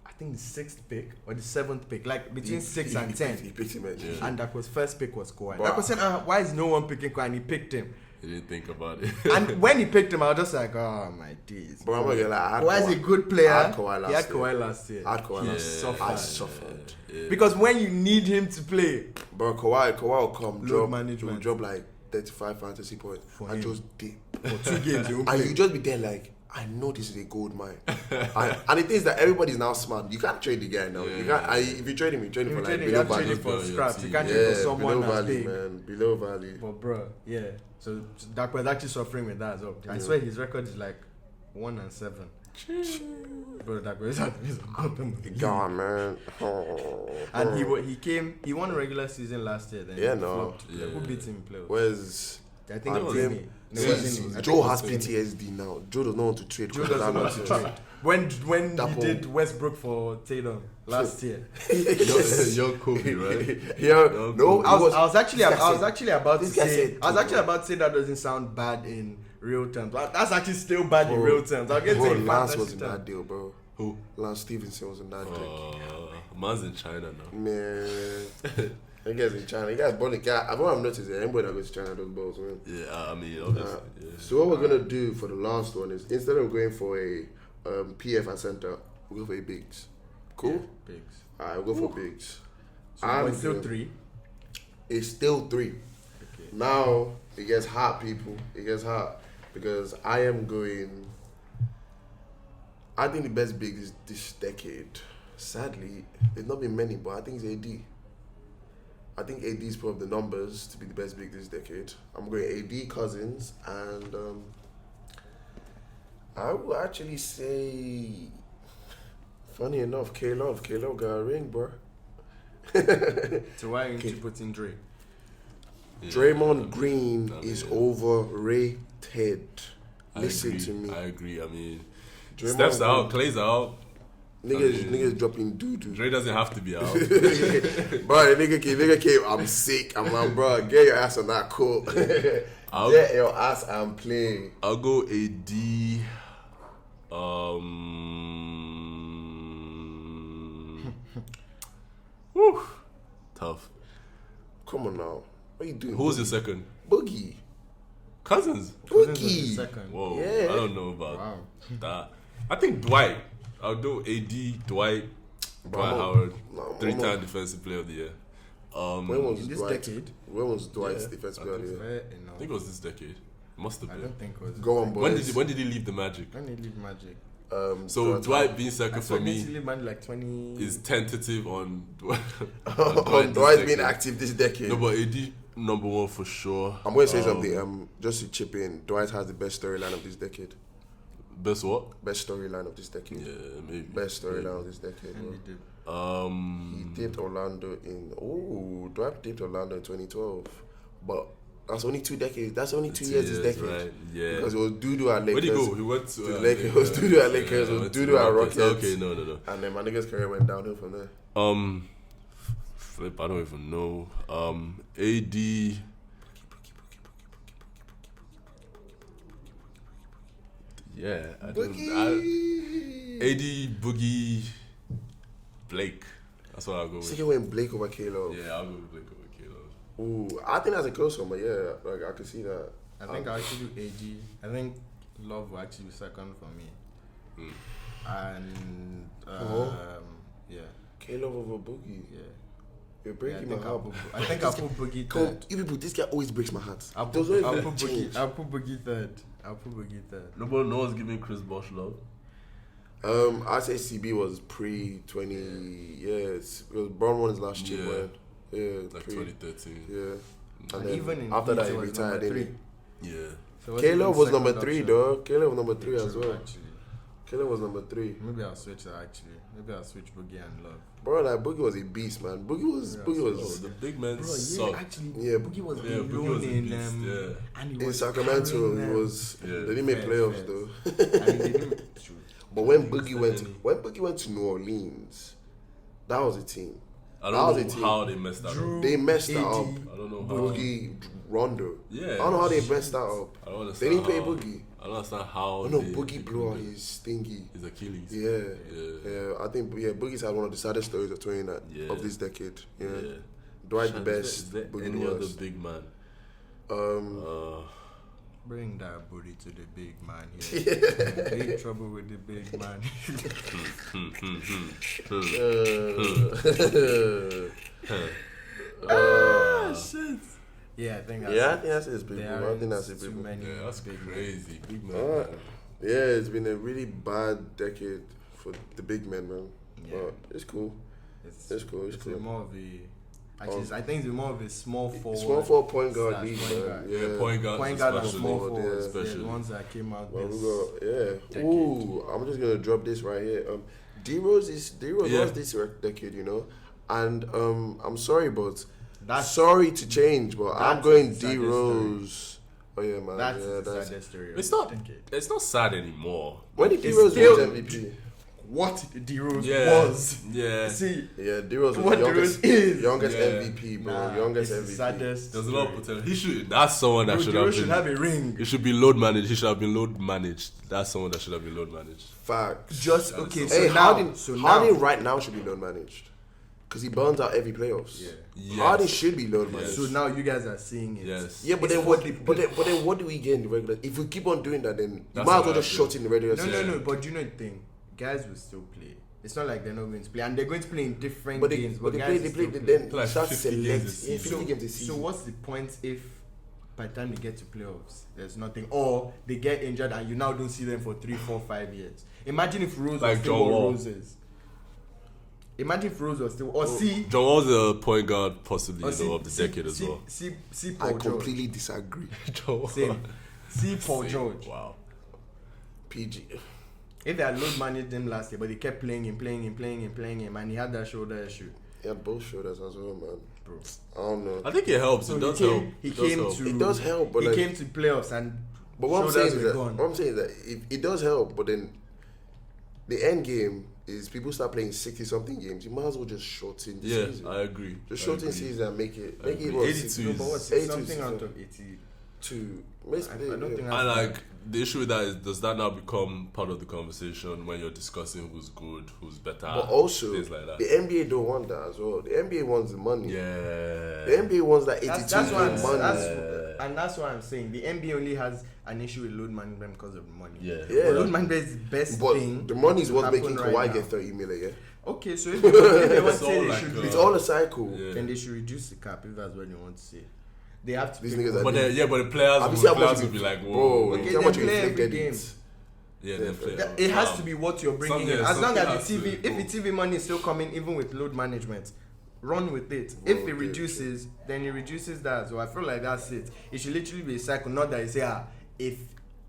S5: I think, the 6th pick or the 7th pick, like between 6 and 10.
S4: He picked him.
S5: And Dapo's first pick was Kawhi.
S4: Bruh.
S5: Dapo said, why is no one picking Kawhi? And he picked him.
S3: He didn't think about it.
S5: And when he picked him, I was just like, oh my days.
S4: Bro, I'm not gonna lie. I had
S5: Kawhi's a good player.
S4: I had Kawhi last
S5: He had
S4: year.
S5: Kawhi last year.
S4: I had Kawhi
S5: He
S4: last year.
S5: suffered.
S4: I suffered.
S3: Yeah.
S5: Because when you need him to play,
S4: Bro, Kawhi will come
S5: Load
S4: drop,
S5: management.
S4: he'll drop like 35 fantasy points
S5: For
S4: and
S5: him.
S4: just dip.
S5: for 2 games, he won't
S4: And
S5: play.
S4: you just be there like, I know this is a gold mine. And the thing is that everybody's now smart. You can't trade the guy now. You can't. If you trade him, you trade him
S5: If
S4: for
S5: you
S4: like
S5: trade him, you
S4: below
S5: have to trade him
S4: value.
S5: for
S3: value.
S5: scraps. You can't
S4: Yeah,
S5: trade for someone
S4: below
S5: that's
S4: value,
S5: big.
S4: man. Below value.
S5: But bro, yeah. So Dak was actually suffering with that as well. I swear his record is like 1-7. Bro, Dak was at the bottom of the league.
S4: God, man. Oh,
S5: And he won a regular season last year. Then
S4: Yeah,
S5: he
S4: no.
S5: flopped.
S3: Yeah.
S5: Who beat him in playoffs?
S4: Where's
S5: I think it was
S4: Jim?
S5: me. No, it wasn't me. I
S4: Joe
S5: think it
S4: has
S5: was me.
S4: PTSD now. Joe does not want to trade.
S5: Joe
S4: because
S5: doesn't
S4: of
S5: want
S4: that
S5: to
S4: nonsense.
S5: trade. When
S4: Dapo.
S5: he did Westbrook for Tatum last year.
S3: Young Kobe, right?
S4: Yeah, no,
S5: I was actually
S4: this guy
S5: about to
S4: this guy
S5: say
S4: said
S5: that doesn't sound bad in real terms. That's actually still bad in real terms. I'll get to
S4: bro,
S5: it in
S4: Lance
S5: fantasy
S4: was in
S5: terms.
S4: that deal, bro.
S3: Who?
S4: Lance Stevenson was in that deal.
S3: Man's in China now.
S4: Man, that guy's in China. That guy's born in China. I've noticed that anybody that goes to China does balls, man.
S3: Yeah, I mean, obviously. Yeah.
S4: So what we're gonna do for the last one is instead of going for a PF and center, we'll go for a bigs. Cool.
S5: Bigs.
S4: Alright, we'll go for bigs.
S5: So it's still
S4: gonna-
S5: 3.
S4: It's still 3.
S5: Okay.
S4: Now it gets hot, people. It gets hot because I am going. I think the best big is this decade. Sadly, there's not been many, but I think it's AD. I think AD is put up the numbers to be the best big this decade. I'm going AD, Cousins, and I will actually say, funny enough, K-Love got a ring, bro.
S5: So why aren't you putting Dre?
S3: Yeah.
S4: Draymond Green
S3: I mean,
S4: is
S3: yeah.
S4: overrated.
S3: I
S4: Listen
S3: agree.
S4: to me.
S3: I agree. I mean,
S4: Draymond
S3: Steph's
S4: Green.
S3: out, Clay's out.
S4: Niggas dropping doo-doo.
S3: Dre doesn't have to be out.
S4: Bro, the nigga came, I'm sick. I'm like, bro, get your ass on that court.
S3: I'll-
S4: Get your ass and play.
S3: I'll go AD. Whew. Tough.
S4: Come on now. What are you doing?
S3: Who was your second?
S4: Boogie.
S3: Cousins.
S5: Cousins was the
S4: Boogie.
S5: second.
S3: Whoa.
S4: Yeah.
S3: I don't know about
S5: Wow.
S3: that. I think Dwight. I'll do AD, Dwight,
S4: Bro,
S3: Dwight
S4: I'm
S3: Howard,
S4: no,
S3: 3-time defensive player of the year.
S4: When was
S5: In this
S4: Dwight?
S5: decade?
S4: When was Dwight's
S3: Yeah,
S4: defense
S3: I
S4: player?
S3: think
S4: of the
S5: Fair
S4: year?
S5: enough.
S3: I think it was this decade. Must have
S5: I
S3: been.
S5: don't think it was.
S4: Go on, boys.
S3: When did he leave the Magic?
S5: When did he leave Magic?
S3: So Dwight being
S5: I
S3: second
S5: saw
S3: for
S5: he
S3: me
S5: leave Magic like 20.
S3: is tentative on Dwight.
S4: On Dwight's been active this decade.
S3: No, but AD number 1 for sure.
S4: I'm going to say something. Just to chip in, Dwight has the best storyline of this decade.
S3: Best what?
S4: Best storyline of this decade.
S3: Yeah, maybe.
S4: Best storyline of this decade,
S5: And
S4: bro.
S5: he did.
S4: He dipped Orlando in. Oh, Dwight dipped Orlando in 2012, but that's only 2 decades. That's only 2 years this decade.
S3: right? Yeah.
S4: Because it was doo-doo at Lakers.
S3: Where'd he go? He went to
S4: the Lakers. It was doo-doo at Lakers. It was
S3: went to
S4: doo-doo at Rockets.
S3: Okay, no.
S4: And then my nigga's career went downhill from there.
S3: Flip, I don't even know. AD. Yeah, I don't. AD, Boogie, Blake. That's what I'll go with.
S4: Second went Blake over Kalo.
S3: Yeah, I'll go with Blake over Kalo.
S4: Ooh, I think that's a close one, but yeah, like I can see that.
S5: I think I'll actually do AG. I think Love will actually be second for me. And yeah.
S4: Kalo over Boogie.
S5: Yeah.
S4: You're
S5: Yeah,
S4: breaking my heart.
S5: I think I'll put Boogie
S4: Come,
S5: third.
S4: you people, this guy always breaks my heart.
S5: I'll
S4: Does
S5: put,
S4: not
S5: I'll
S4: even
S5: put
S4: change.
S5: Boogie. I'll put Boogie third. I'll put Boogie third.
S3: No one's giving Chris Bosh love.
S4: I say CB was pre 20. Yeah, it was Brown one's last year,
S3: Yeah.
S4: man. Yeah,
S3: Like
S4: pre.
S3: 2013.
S4: Yeah. And
S5: And
S4: then
S5: even in
S4: after
S5: Heat,
S4: that,
S5: it
S4: he
S5: was
S4: retired,
S5: number
S4: didn't he?
S3: Yeah.
S5: So it wasn't
S4: Caleb
S5: even
S4: was
S5: second
S4: number 3,
S5: option.
S4: dog. Caleb was number 3 as
S5: True,
S4: well.
S5: Actually.
S4: Caleb was number 3.
S5: Maybe I'll switch that actually. Maybe I'll switch Boogie and Love.
S4: Bro, like Boogie was a beast, man. Boogie was
S3: Oh, the big men
S5: Bro,
S3: suck.
S5: actually,
S4: Yeah,
S5: Boogie was
S3: Yeah, Boogie
S5: alone
S3: was a
S5: in
S3: beast, yeah.
S5: and he
S4: in
S5: was
S4: Sacramento.
S5: carrying
S4: He
S5: them.
S4: was.
S3: Yeah.
S4: They didn't make
S5: Fair,
S4: playoffs
S5: fair.
S4: though.
S5: And they didn't- True.
S4: But when
S3: Any.
S4: Boogie went to New Orleans, that was a team.
S3: I don't know how they messed that up.
S4: They messed that up.
S3: I don't know how.
S4: Boogie, Rondo.
S3: Yeah.
S4: I don't know how they messed that up.
S3: I don't understand.
S4: They didn't play
S3: how-
S4: Boogie.
S3: I don't understand how.
S4: Oh no, Boogie blew out his stingy.
S3: His Achilles.
S4: Yeah. I think Boogie's had one of the saddest stories of of this decade. Yeah. Dwight the best.
S3: Is there
S4: Boogie
S3: any
S4: the
S3: other
S4: worst.
S3: big man?
S2: Bring that booty to the big man here. Big trouble with the big man.
S5: Shit.
S2: Yeah, I think
S4: I think that's his big man. I think that's his
S2: too
S4: big man.
S2: many.
S3: Yeah, that's crazy. Big man.
S4: Yeah, it's been a really bad decade for the big men, man.
S2: Yeah.
S4: But it's cool. It's cool.
S2: It's more of a. Actually, I think it's more of a small forward.
S4: Small forward point guard
S2: slash
S4: league,
S2: point
S4: man.
S2: guard.
S4: Yeah.
S3: Point guard.
S2: Point
S3: is
S2: guard and
S3: special.
S2: small
S4: Yeah,
S2: forwards.
S3: especially.
S2: The ones that came out
S4: Well,
S2: this
S4: we got
S2: decade.
S4: Ooh, I'm just gonna drop this right here. D-Rose
S3: Yeah.
S4: was this decade, you know, and I'm sorry, but
S2: That's
S4: sorry to change, but I'm
S2: that's
S4: going
S2: the saddest
S4: D-Rose. Oh yeah, man.
S2: That's
S4: yeah,
S2: the saddest story. of
S3: It's
S2: the
S3: not.
S2: decade.
S3: It's not sad anymore.
S4: When did
S2: It's
S4: D-Rose
S2: still-
S4: win MVP?
S2: What D-Rose
S3: Yeah.
S2: was.
S3: Yeah.
S2: See,
S4: Yeah, D-Rose was
S2: What
S4: the youngest,
S2: D-Rose is.
S4: youngest
S3: Yeah.
S4: MVP, bro.
S2: nah,
S4: youngest
S2: it's
S4: MVP.
S2: the saddest.
S3: There's a lot of
S2: story.
S3: potential. He should. That's someone that
S2: Bro,
S3: should have
S2: D-Rose
S3: been.
S2: should have a ring.
S3: He should be load managed. He should have been load managed. That's someone that should have been load managed.
S4: Facts.
S2: Just
S3: That is
S2: okay.
S3: so
S2: So
S4: Hey,
S2: now,
S4: Harden right now should be load managed because he burns out every playoffs.
S2: Yeah.
S3: Yes.
S4: Harden should be load managed.
S3: Yes.
S2: so now you guys are seeing it.
S3: Yes.
S4: Yeah, but
S2: It's
S4: then what?
S2: 40
S4: But then what do we get in the regular? If we keep on doing that, then you
S3: That's
S4: might as
S3: what
S4: well
S3: I
S4: just
S3: feel.
S4: shut in the regular
S2: No,
S4: season.
S2: no. But you know the thing, guys will still play. It's not like they're not going to play, and they're going to play in different
S4: But
S2: games.
S4: they
S2: guys
S4: play.
S2: will
S4: They
S2: still
S4: play.
S2: play.
S4: Then
S3: Like
S4: start
S3: 50 games
S4: select.
S3: a season.
S4: 50 games a
S2: So
S4: season.
S2: what's the point if by the time they get to playoffs, there's nothing, or they get injured and you now don't see them for 3, 4, 5 years? Imagine if Rose
S3: Like
S2: was still
S3: John
S2: what
S3: Wall.
S2: Rose is. Imagine if Rose was still, or see,
S3: John Wall's a point guard, possibly
S2: or
S3: of the decade as well.
S2: See
S4: I
S2: Paul George.
S4: completely disagree.
S3: John Wall.
S2: Same. See Paul
S3: Same.
S2: George.
S3: Wow.
S4: PG.
S2: If they had load managed him last year, but they kept playing him, and he had that shoulder issue.
S4: He had both shoulders as well, man.
S2: Bro.
S4: I don't know.
S3: I think it helps.
S2: So
S3: It does
S2: he
S3: help.
S2: came, he
S3: It does
S2: came
S3: help.
S2: to.
S4: It does help, but
S2: he
S4: like,
S2: came to playoffs and.
S4: but what I'm saying
S2: shoulders
S4: is
S2: were
S4: that
S2: gone.
S4: what I'm saying is that it does help, but then the end game is people start playing 60-something games. You might as well just shorten the
S3: Yeah,
S4: season.
S3: I agree.
S4: Just
S3: I
S4: shorten
S3: agree.
S4: season and make it
S3: agree.
S4: what,
S3: 82
S4: 60,
S3: is-
S2: No, but what's
S4: 82
S2: something
S4: is
S2: out of 80?
S4: to
S2: I
S4: basically,
S2: don't think
S3: And
S2: that's
S3: like the issue with that is, does that now become part of the conversation when you're discussing who's good, who's better,
S4: but also
S3: things like that?
S4: the NBA don't want that as well. The NBA wants the money.
S3: Yeah.
S4: The NBA wants that 82
S2: That's what I'm
S4: money.
S2: that's what I'm saying. The NBA only has an issue with load management because of the money.
S3: Yeah.
S4: Yeah.
S2: But load management is the best
S4: But
S2: thing.
S4: the money is
S2: to
S4: what's
S2: happen
S4: making
S2: right
S4: Kawhi
S2: now.
S4: get 30 million, yeah?
S2: Okay, so if they want
S3: It's
S2: to
S3: all
S2: say they
S3: like
S2: should,
S3: a-
S4: It's all a cycle.
S3: Yeah.
S2: then they should reduce the cap if that's what they want to say. They have to.
S4: These
S2: pay
S4: niggas
S2: more.
S4: are
S3: But
S4: doing-
S3: the players,
S4: Have you seen how
S3: players
S4: much
S3: will be like,
S4: bro?
S3: whoa.
S2: Okay,
S4: How
S2: they
S4: much
S2: play every
S4: inflated
S2: game.
S4: it?
S3: Yeah, they play.
S2: It has
S3: Wow.
S2: to be what you're bringing in.
S3: Something-
S2: As long
S3: something
S2: as the
S3: has to
S2: TV,
S3: go.
S2: if the TV money is still coming, even with load management, run with it. If it reduces, then it reduces that. So I feel like that's it. It should literally be a cycle, not that you say,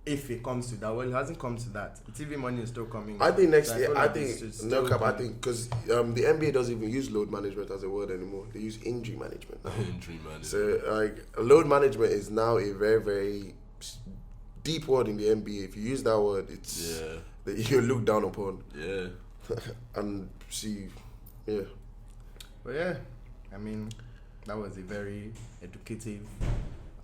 S2: if it comes to that. Well, it hasn't come to that. The TV money is still coming.
S4: I think next
S2: So
S4: year,
S2: feel
S4: I
S2: like it's
S4: think,
S2: just
S4: no
S2: still
S4: cap, I
S2: going.
S4: think, because the NBA doesn't even use load management as a word anymore. They use injury management now.
S3: Injury man.
S4: So, like, load management is now a very, very deep word in the NBA. If you use that word, it's
S3: Yeah.
S4: that you're looked down upon.
S3: Yeah.
S4: And see, yeah.
S2: But yeah, I mean, that was a very educative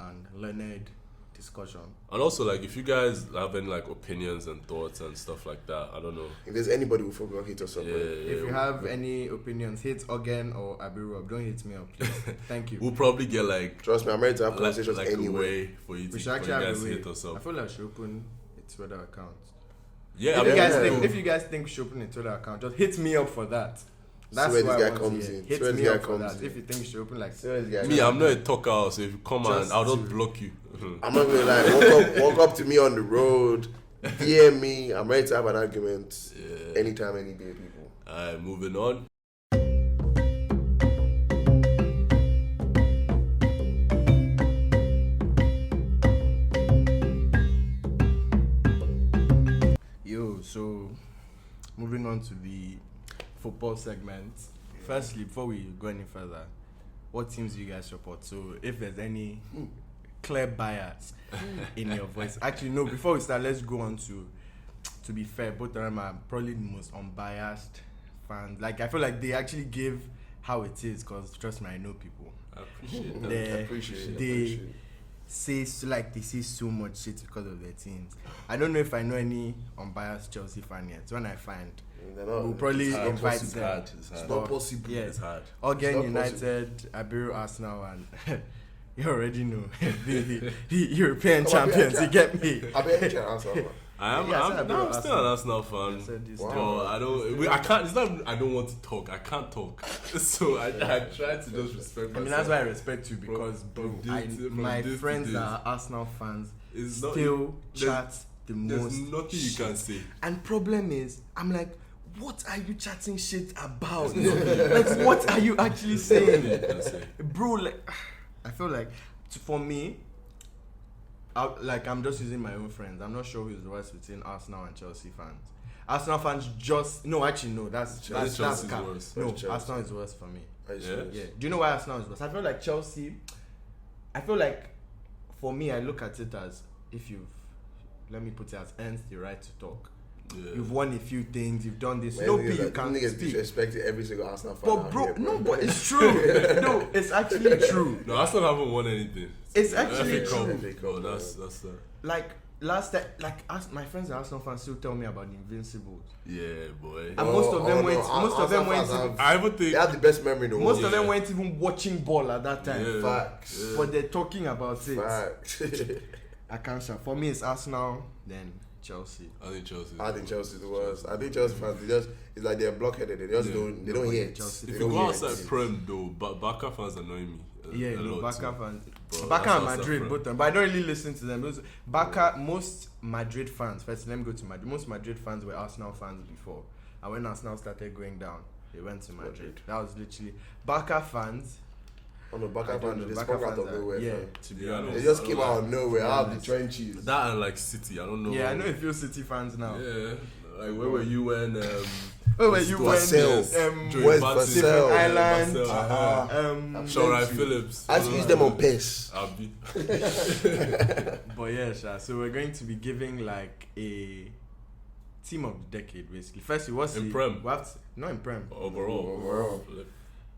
S2: and learned discussion.
S3: And also, like, if you guys have any like opinions and thoughts and stuff like that, I don't know.
S4: If there's anybody who forgot hit us up,
S3: Yeah,
S4: man.
S2: If you have any opinions, hit Ogen or Abiru up. Don't hit me up, please. Thank you.
S3: We'll probably get like
S4: Trust me, I'm ready to have conversations
S3: like
S4: anyway.
S3: a way for you to
S2: We should
S3: for you
S2: actually have
S3: guys
S2: a
S3: to
S2: way.
S3: hit us
S2: I
S3: up.
S2: feel like I should open a Twitter account.
S3: Yeah,
S2: If,
S3: I mean,
S2: if you guys think we should open a Twitter account, just hit me up for that. That's
S4: where
S2: what
S4: this
S2: I
S4: guy
S2: want
S4: comes
S2: to hear.
S4: in.
S2: Hit
S4: Where
S2: me
S4: this guy
S2: up for
S4: comes
S2: that.
S4: in.
S2: If you think we should open like
S3: me, I'm not a talker, so if you come
S2: Just
S3: and I'll just
S2: to-
S3: block you.
S4: I'm not gonna lie. Walk up to me on the road, DM me. I'm ready to have an argument
S3: Yeah.
S4: anytime, any day, people.
S3: Alright, moving on.
S2: So moving on to the football segment. Firstly, before we go any further, what teams do you guys support? So if there's any clear bias in your voice. Actually, no, before we start, let's go on to be fair, both of them are probably the most unbiased fans. Like, I feel like they actually give
S5: how it is, because trust me, I know people.
S3: I appreciate that.
S5: They say so much shit because of their teams. I don't know if I know any unbiased Chelsea fan yet. When I find, we'll probably invite them.
S4: It's not possible.
S5: Yeah.
S3: It's hard.
S5: Ogen, United, Abiru, Arsenal, and you already know the European champions. You get me?
S3: I'm still an Arsenal fan. But I don't. I can't. It's not. I don't want to talk. I can't talk. So I try to just respect myself.
S5: I mean, that's why I respect you, because my friends that are Arsenal fans still chat the most.
S3: There's nothing you can say.
S5: And problem is, I'm like, what are you chatting shit about? Like, what are you actually saying, bro? Like, I feel like for me, I'm just using my own friends. I'm not sure who's worse between Arsenal and Chelsea fans. Arsenal fans that's cap. No, Arsenal is worse for me. Yeah. Do you know why Arsenal is worse? I feel like Chelsea. For me, I look at it as, let me put it as, earns the right to talk. Yeah. You've won a few things. You've done this. No, you can't speak.
S4: Disrespecting every single Arsenal fan.
S5: But bro, but it's true. No, it's actually true.
S3: No, Arsenal haven't won anything.
S5: It's actually true.
S3: Oh, that's
S5: like last time, my friends are Arsenal fans still tell me about the Invincibles.
S3: Yeah, boy.
S5: And most of them went.
S3: I would think
S4: they have the best memory in the world.
S5: Most of them weren't even watching Bola at that time.
S4: Yeah. Facts.
S5: Yeah. But they're talking about it.
S4: Facts.
S5: I can't shout. For me, it's Arsenal, then Chelsea.
S3: I think Chelsea is the
S4: worst. I think Chelsea fans, it's like they're blockheaded. They just don't hear it.
S3: If you go outside Prem though, Barca fans annoy me.
S5: Barca fans. Barca and Madrid, both of them. But I don't really listen to them. Most Madrid fans, first let me go to Madrid. Most Madrid fans were Arsenal fans before. And when Arsenal started going down, they went to Madrid. That was literally Barca fans.
S4: Oh no, Barca fans, they sprung out of nowhere.
S5: Yeah, to be honest.
S4: They just came out of nowhere, out of the trenches.
S3: That and like City, I don't know.
S5: Yeah, I know a few City fans now.
S3: Yeah, like where were you when?
S4: Where were you when? West
S5: Island,
S3: Shorai Phillips.
S4: I squeezed them on pace.
S5: But yeah, so we're going to be giving like a team of the decade, basically. Firstly, what's
S3: in Prem?
S5: Not in Prem.
S3: Overall.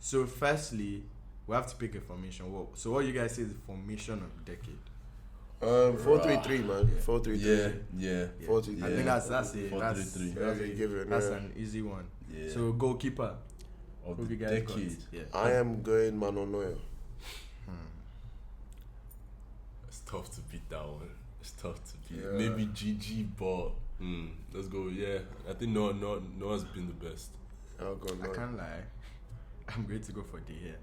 S5: So firstly, we have to pick a formation. So what you guys say is the formation of the decade?
S4: 4-3-3, man. 4-3-3.
S3: Yeah.
S4: 4-3-3.
S5: I think that's an easy one.
S3: Yeah.
S5: So goalkeeper
S3: of the decade.
S5: Yeah.
S4: I am going Manuel Neuer.
S3: It's tough to beat that one. Maybe GG, but let's go. Yeah, I think Noah's been the best.
S5: I can't lie. I'm going to go for De Gea.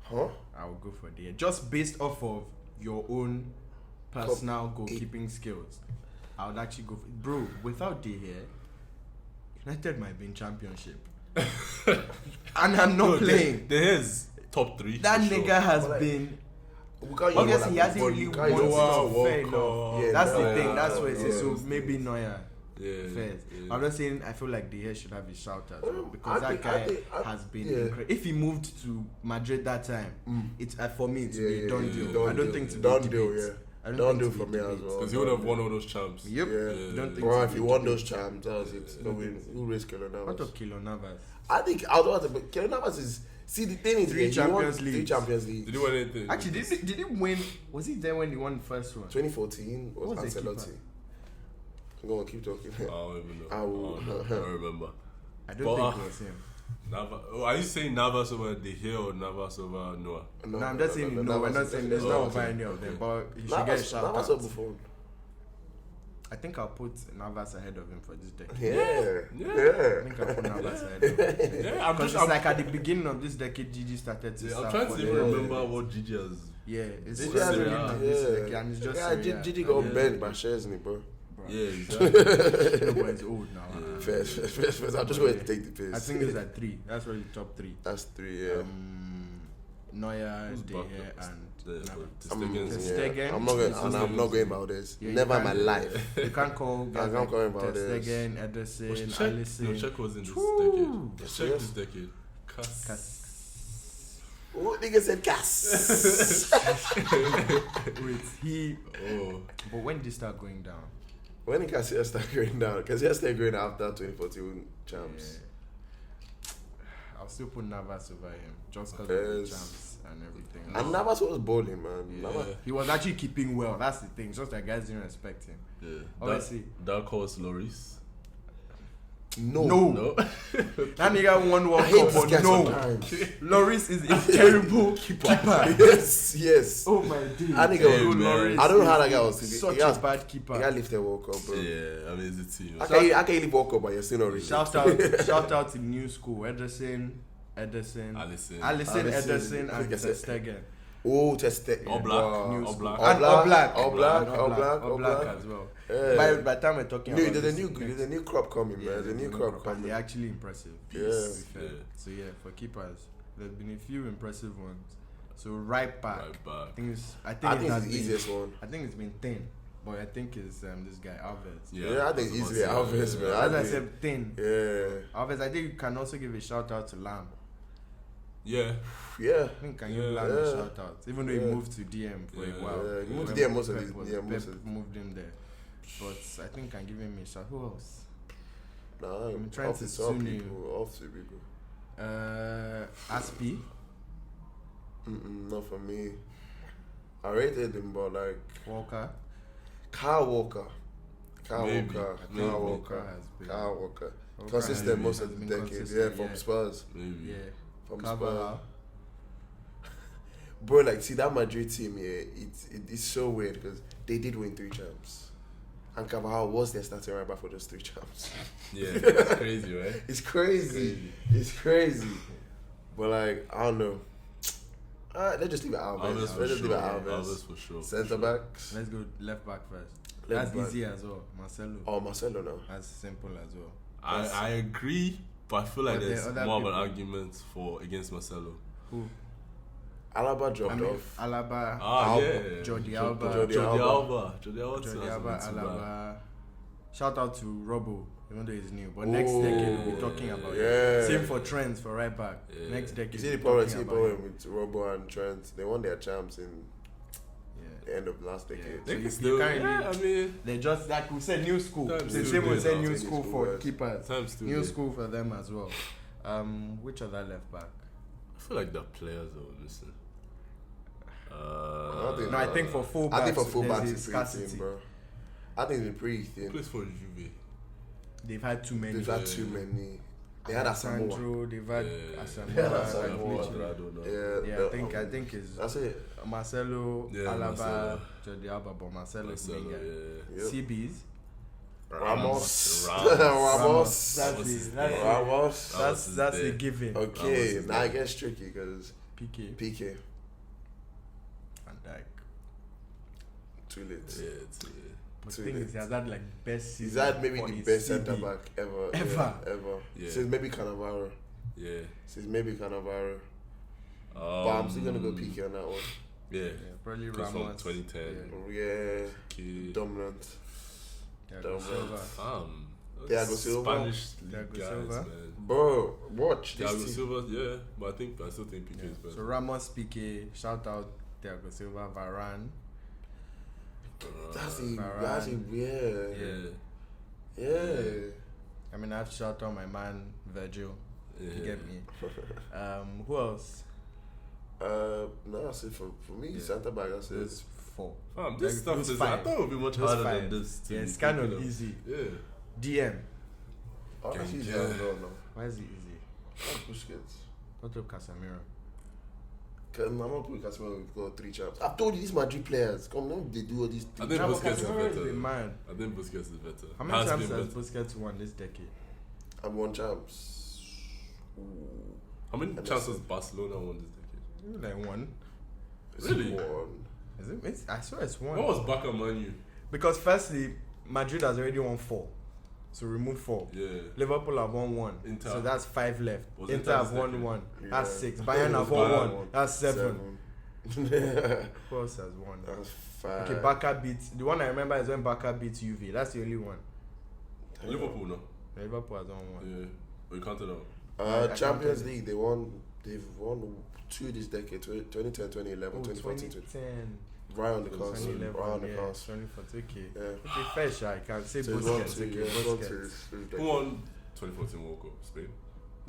S4: Huh?
S5: I will go for De Gea. Just based off of your own personal goalkeeping skills, I would actually go for... Bro, without De Gea, United might be in championship. And I'm not playing.
S3: De Gea's top 3.
S5: That nigga has been... Obviously, he hasn't really won fair enough. That's the thing. That's what it is. So maybe Neuer. First. I'm not saying I feel like De Gea should have his shout as well, because that guy has been incredible. If he moved to Madrid that time, it's for me to be a done deal. I don't think to be
S4: done deal. I don't think for me as well,
S3: because he would have won all those champs.
S5: Yep. Don't think.
S4: Bro, if he won those champs, that was it. No win. Who raised Keylor Navas?
S5: What of Keylor Navas?
S4: I think Keylor Navas is. See, the thing is,
S5: 3 Champions
S4: League.
S3: Did he win anything?
S5: Actually, did he win? Was he there when he won the first one?
S4: 2014 was Ancelotti. Go on, keep talking.
S3: I don't even know. I don't remember.
S5: I don't think it was him.
S3: Are you saying Navas over De Gea or Navas over Noah?
S5: No, I'm just saying no. We're not saying there's no over any of them, but he should get a shout out.
S4: Navas over Buffon.
S5: I think I'll put Navas ahead of him for this decade.
S4: Yeah.
S5: I think I'll put Navas ahead of him. Yeah, because it's like at the beginning of this decade, Gigi started to start.
S3: I'm trying to even remember what Gigi has.
S5: Yeah, it's
S4: Gigi
S5: just this decade, and it's just
S4: Gigi got bent by Chesney, bro.
S3: Yeah, exactly.
S5: No, but it's old now.
S4: First. I'm just going to take the piss.
S5: I think it's at 3. That's really top 3.
S4: That's 3, yeah.
S5: Neuer, De Gea, and
S4: Stegen. I'm not going about this. Never in my life.
S5: You can't call guys like Stegen, Ederson, Alisson.
S3: No, Czech was in this decade. Check this decade. Cass.
S4: Oh, nigga said Cass.
S5: Wait, but when did he start going down?
S4: When did Casillas start going down? Casillas started going after 2014 champs.
S5: Yeah.
S2: I'll still put Navas over him just because of the champs and everything.
S4: And Navas was bowling, man.
S3: Yeah.
S2: He was actually keeping well. That's the thing. It's just that guys didn't respect him.
S3: Yeah.
S2: Obviously.
S3: Dark horse Loris.
S2: No. That nigga won World
S4: I hate
S2: Cup,
S4: this
S2: but
S4: guy
S2: no.
S4: sometimes.
S2: Loris is a terrible keeper.
S4: Yes.
S2: Oh my days.
S4: That nigga
S3: Hey,
S4: was
S3: man.
S4: Loris. I don't know how that guy was.
S2: Such
S4: He
S2: a
S4: has
S2: bad keeper.
S4: He got lifted World Cup, bro.
S3: Yeah, amazing team.
S4: How can you leave World Cup but you're still not rich?
S2: Shout out to new school. Ederson, Ederson, and Ter Stegen.
S4: Oh, Teste.
S3: All black.
S2: New
S3: All
S2: school.
S3: black.
S2: And
S4: All black
S2: as well.
S4: Yeah.
S2: By the time we're talking about
S4: There's
S2: this
S4: a new crop coming, man. There's a new crop
S2: and
S4: coming.
S2: they're actually impressive.
S4: Yeah.
S2: To be fair. So yeah, for keepers, there's been a few impressive ones. So right back.
S3: Right back.
S2: I
S4: I think
S2: it has
S4: it's the
S2: been-
S4: easiest one.
S2: I think it's been thin, but I think it's this guy Alves.
S4: Yeah, I think easily Alves, man.
S2: As I
S4: think-
S2: said, thin.
S4: Yeah.
S2: Alves. I think you can also give a shout out to Lamb.
S3: Yeah.
S4: Yeah.
S2: I think can give
S3: Yeah.
S2: Lamb a shout out, even though he
S4: Yeah.
S2: moved to DM for
S3: Yeah.
S2: a while.
S4: Yeah, he moved to
S2: When
S4: DM most of
S2: Pep
S4: the-
S2: was-
S4: yeah,
S2: Pep
S4: most of-
S2: moved him there, but I think can give him a shout. Who else?
S4: Nah,
S2: I'm trying
S4: off
S2: to
S4: to some
S2: tune you.
S4: people. Off to people.
S2: Aspi.
S4: Not for me. I rated him, but like
S2: Walker.
S4: Kyle Walker.
S3: Maybe.
S2: Walker has been.
S4: Kyle Walker.
S2: Walker
S4: Consistent
S3: has
S4: most
S2: been-
S4: of the
S2: has been
S4: decade. Yeah,
S2: consistent,
S4: from
S2: yeah.
S4: Spurs.
S3: Maybe.
S2: Yeah.
S4: From Spurs.
S2: Carvajal.
S4: Bro, like, see that Madrid team, yeah, it's so weird because they did win 3 champs. And Carvajal was their starting right back for those 3 champs.
S3: Yeah. It's crazy, right?
S4: It's crazy. It's crazy. But, like, I don't know. Let's just leave it Alves.
S3: Alves
S4: Let's
S3: for
S4: just leave
S3: sure.
S4: it Alves.
S3: Alves for sure.
S4: Centre backs.
S2: Let's go left back first.
S4: Left
S2: That's
S4: back.
S2: easy as well. Marcelo.
S4: Oh, Marcelo now.
S2: That's simple as well.
S3: I agree, but I feel like
S2: But there
S3: there's
S2: are other
S3: more of an
S2: people.
S3: argument for against Marcelo.
S2: Who?
S4: Alaba dropped
S2: I mean,
S4: off.
S2: Alaba.
S3: Ah, yeah.
S2: Jordi Alba.
S3: Jordi Alba. Jordi Alba.
S2: Jordi
S3: too,
S2: Alba,
S3: hasn't been too bad.
S2: Alaba. Shout out to Robbo, even though he's new. But next decade we'll be talking about
S4: yeah.
S2: it. Same for Trent for right back.
S3: Yeah.
S2: Next decade.
S4: You see the
S2: we'll be
S4: problem
S2: talking about him.
S4: with Robo and Trent? They won their champs in
S2: Yeah.
S4: the end of last decade.
S2: Yeah.
S3: They
S2: So
S3: can
S2: you
S3: still,
S2: can't
S3: yeah,
S2: really-
S3: I mean,
S2: They just like we said, new school.
S3: Times
S2: The
S3: two
S2: same we
S3: days
S2: said
S3: out,
S2: new
S4: new
S2: school
S4: school
S2: for
S4: works.
S2: keepers.
S3: times 2
S2: New
S3: days.
S2: school for them as well. Which other left back?
S3: I feel like the players are missing.
S2: No, I think for fullbacks.
S4: I think for
S2: there's
S4: fullbacks
S2: a
S4: it's pretty
S2: scarcity.
S4: thin, bro. I think it's pretty thin.
S3: Plays for Juve.
S2: They've had too many.
S4: They've had too many. They had Asamoah.
S2: Sandro, they've had
S3: Yeah.
S2: Asamoah.
S4: Yeah,
S2: like,
S4: Asamoah.
S2: literally.
S4: Yeah,
S2: I think it's
S4: That's it.
S2: Marcelo,
S3: Yeah,
S2: Alaba,
S3: Marcelo.
S2: Jordi Alba, but Marcelo is the main
S3: Marcelo,
S2: guy.
S3: yeah.
S4: Yep.
S2: CBs.
S4: Ramos.
S3: Ramos.
S4: Ramos.
S2: That's
S3: is
S2: the
S3: there.
S4: Ramos.
S3: Ramos is
S2: that's the
S3: there.
S2: given.
S4: Okay,
S3: Ramos is
S4: now it
S3: there.
S4: gets tricky because
S2: PK
S4: PK.
S2: and Dijk.
S4: Too late.
S3: Yeah, it's,
S2: But
S4: Too
S2: the thing
S4: late.
S2: is, he has had like best season.
S4: He's had maybe
S2: for
S4: the
S2: his
S4: best
S2: CB.
S4: centre back ever.
S2: Ever.
S4: Yeah, ever.
S3: Yeah.
S4: Since maybe Cannavaro.
S3: yeah.
S4: Since maybe Cannavaro. But I'm still gonna go PK on that one.
S3: Yeah.
S2: Yeah, probably
S3: Because from
S2: Ramos.
S3: 2010.
S4: Yeah,
S3: Okay.
S4: dominant.
S2: Thiago
S4: Thiago
S2: Silva.
S4: Thiago Silva.
S3: Spanish
S2: Thiago
S3: guys,
S2: Silva.
S3: man.
S4: Bro, watch this
S3: Thiago
S4: team.
S3: Silva, yeah, but I still think PK is better.
S2: So Ramos, PK, shout out Thiago Silva, Varane.
S4: That's a,
S2: Varane.
S3: yeah.
S4: yeah.
S2: I mean, I have to shout out my man Virgil.
S3: Yeah.
S2: You get me? Who else?
S4: No, that's it for me.
S2: Yeah.
S4: Centre back, that's it.
S2: There's 4.
S3: Fam, this
S2: Like,
S3: stuff
S2: those
S3: is, I
S2: five.
S3: thought it would be much
S2: Those
S3: harder
S2: five.
S3: than this. to
S2: Yeah, it's
S3: be
S2: kind of
S3: thinking
S2: easy.
S3: Yeah.
S2: DM.
S4: Oh, that's easy.
S3: Yeah.
S4: No, no.
S2: Why is it easy?
S4: That's Busquets.
S2: What up, Casemiro?
S4: I'm not putting Casemiro with got 3 champs. I've told you these Madrid players. Come on, they do all these
S3: I
S4: 3
S3: think
S4: champs.
S3: Busquets is
S2: Casemiro is
S3: better.
S2: the man.
S3: I think Busquets is better.
S2: How many
S3: Has
S2: times
S3: been
S2: has
S3: better.
S2: Busquets won this decade?
S4: I've won champs. Ooh.
S3: How many
S4: And
S3: chances
S4: that's
S3: Barcelona won this decade?
S2: Like 1.
S4: It's
S3: Really?
S4: 1.
S2: Is it? I swear it's 1.
S3: When was Barca Man U?
S2: Because firstly, Madrid has already won 4. So remove 4.
S3: Yeah.
S2: Liverpool have won 1.
S3: Inter.
S2: So that's 5 left.
S3: Was
S2: Inter
S3: Inter
S2: have
S3: this
S2: won
S3: decade?
S2: 1.
S4: Yeah.
S2: That's 6. Bayern have won
S3: Bayern
S2: 1. That's 7.
S4: 7.
S2: Who else has won?
S4: That's 5.
S2: Okay, Barca beat. The one I remember is when Barca beat UV. That's the only one.
S3: Liverpool, no?
S2: Liverpool has won 1.
S3: Yeah. We counted out.
S2: I
S4: Champions
S2: counted it.
S4: League, they've won 2 this decade, 2010, 2011,
S2: Oh,
S4: 2014.
S2: 2010.
S4: Right on the cusp.
S2: 2011,
S4: Right on the
S2: yeah,
S4: cusp.
S2: 2014, okay.
S4: Yeah.
S2: Okay, fair shot. I can say
S4: So it's 1
S2: Busquets.
S4: 2.
S2: Okay,
S4: Yeah, it's 1
S2: Busquets.
S4: 2.
S3: Who won 2014 World Cup? Spain?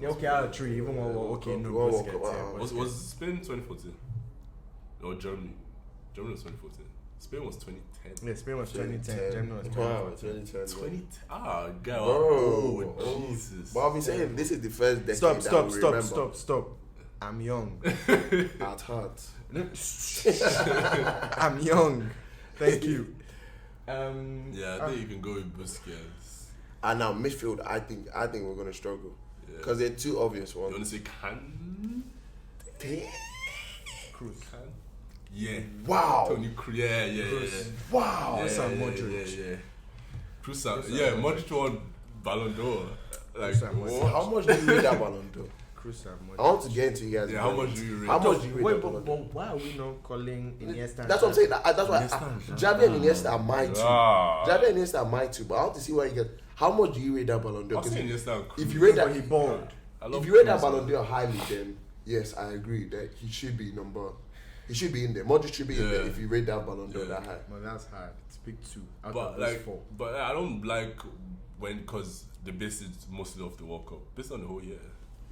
S5: Yeah, okay, I agree. Even one World Cup, okay, no
S4: World
S5: Busquets.
S4: Cup,
S5: Yeah,
S3: Was Spain 2014? Or Germany? Germany was 2014. Spain was 2010.
S5: Yeah, Spain was 2010. Germany was
S4: Wow,
S5: 2010.
S4: 2010.
S3: 2010. Ah, God.
S4: Bro,
S3: Oh, Jesus.
S4: But I've been saying this is the first decade that we remember.
S5: Stop. I'm young.
S4: At heart.
S5: I'm young. Thank you.
S3: Yeah, I think you can go with Busquets.
S4: And now midfield, I think we're gonna struggle because they're two obvious
S3: You
S4: ones.
S3: want to say Can?
S5: Cruz.
S3: Can? Yeah.
S4: Wow.
S3: Tony Cruz. Yeah.
S4: Wow.
S5: Cruz and Modric.
S3: Yeah. Cruz and Modric won Ballon d'Or. Like,
S5: Cruz and
S4: So how much do you rate that Ballon d'Or?
S5: Cruz and Modric.
S4: I want to get into you guys.
S3: Yeah, how much do you rate?
S4: How much do you rate
S5: Wait,
S4: that Ballon d'Or?
S5: but why are we not calling Iniesta?
S4: That's what I'm saying. That's why
S5: Iniesta.
S4: Xavi and Iniesta are mine too.
S3: Ah.
S4: Xavi and Iniesta are mine too. But I want to see where you get. How much do you rate that Ballon d'Or?
S3: I'll say Iniesta and Cruz.
S4: If you rate that,
S5: he balled.
S3: I love
S4: if you rate that
S3: Cruz,
S4: Ballon d'Or highly, then yes, I agree that he should be He should be in there. Modric should be in there if you rate that Ballon d'Or that high.
S5: Well, that's hard. It's pick 2 out
S3: But
S5: of those
S3: like,
S5: 4.
S3: but I don't like because the base is mostly off the World Cup, based on the whole year,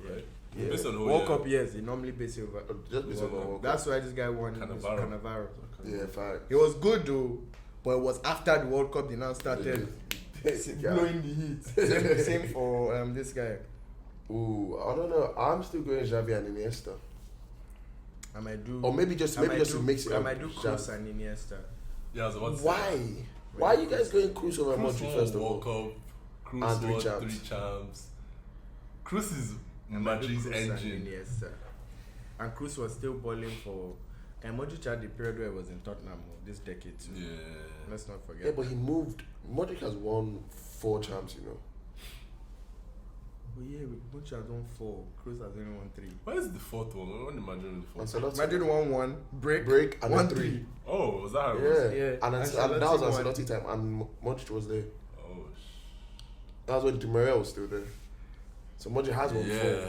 S3: right?
S4: Yeah.
S3: Based on the whole
S5: World
S3: year.
S5: Cup, yes, they normally base it over.
S4: Just based on the World Cup.
S5: That's why this guy won.
S3: Cannavaro.
S5: Cannavaro.
S4: Yeah, fact.
S5: It was good though, but it was after the World Cup they now started
S4: Yeah.
S5: blowing the heat. Same for this guy.
S4: Ooh, I don't know. I'm still going Xavi and Iniesta.
S5: I might do.
S4: Or maybe just to mix it
S5: I
S4: up.
S5: might do Cruz and Iniesta.
S3: Yeah, I was about to say.
S4: Why? Why are you guys going Cruz over
S3: Cruz
S4: Modric
S3: won
S4: first of
S3: World
S4: all?
S3: Cup. Cruz
S4: And three
S3: won
S4: champs.
S3: 3 champs. Cruz is
S5: I might do
S3: Madrid's
S5: Cruz and
S3: engine.
S5: Iniesta. And Cruz was still balling for. And Modric had the period where he was in Tottenham this decade too.
S3: Yeah.
S5: Let's not forget.
S4: Yeah, but he moved. Modric has won 4 champs, you know.
S5: But yeah, Modric has won 4. Cruz has only won 3.
S3: What is the fourth one? I want to imagine the fourth one.
S4: Ancelotti
S5: Madrid won 1, break,
S4: and
S5: won
S4: then 3.
S3: Oh, was that how it
S4: Yeah.
S3: was?
S5: Yeah.
S4: And
S5: Ancelotti
S4: that was
S5: won.
S4: Ancelotti time, and Modric was there.
S3: Oh,
S4: That was when Di Maria was still there. So Modric has won 4.
S3: yeah.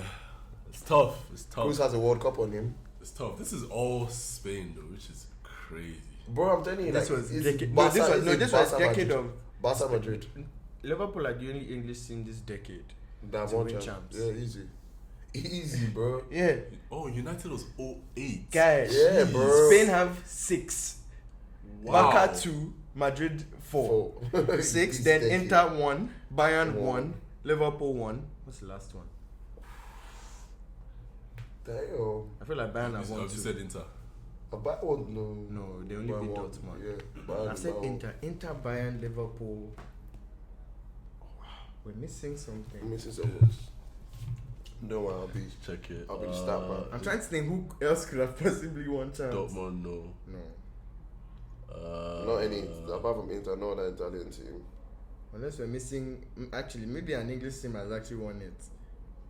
S3: It's tough.
S4: Cruz has a World Cup on him.
S3: It's tough. This is all Spain though, which is crazy.
S4: Bro, I'm telling you,
S5: This
S4: like,
S5: was
S4: it's
S5: decade.
S4: Barca,
S5: This was decade
S4: Madrid.
S5: of
S4: Barca Madrid.
S5: Liverpool are the only English team this decade.
S4: That
S5: To
S4: won
S5: win
S4: champs.
S5: champs.
S4: Yeah, easy, bro.
S5: Yeah,
S3: Oh, United was 08.
S5: guys.
S4: Yeah, bro.
S5: Spain have 6.
S3: Wow.
S5: Barca 2, Madrid 4. 6.
S4: This
S5: Then
S4: decade.
S5: Inter 1, Bayern
S4: 1.
S5: 1, Liverpool 1. What's the last one?
S4: Damn.
S5: I feel like Bayern have
S3: You
S5: won
S3: said
S5: 2.
S3: Inter.
S4: A Bayern won, no.
S5: No, they only
S4: Bayern
S5: beat
S4: won.
S5: Dortmund.
S4: Yeah, Bayern
S5: I said
S4: won.
S5: Inter, Bayern, Liverpool. We're missing something.
S4: I'm missing someone. No, I'll be
S3: Check it.
S4: the stat man.
S5: I'm trying to think who else could have possibly won chance.
S3: Dortmund, no.
S5: No.
S4: Not any, apart from Inter, no other Italian team.
S5: Unless we're missing, actually, maybe an English team has actually won it.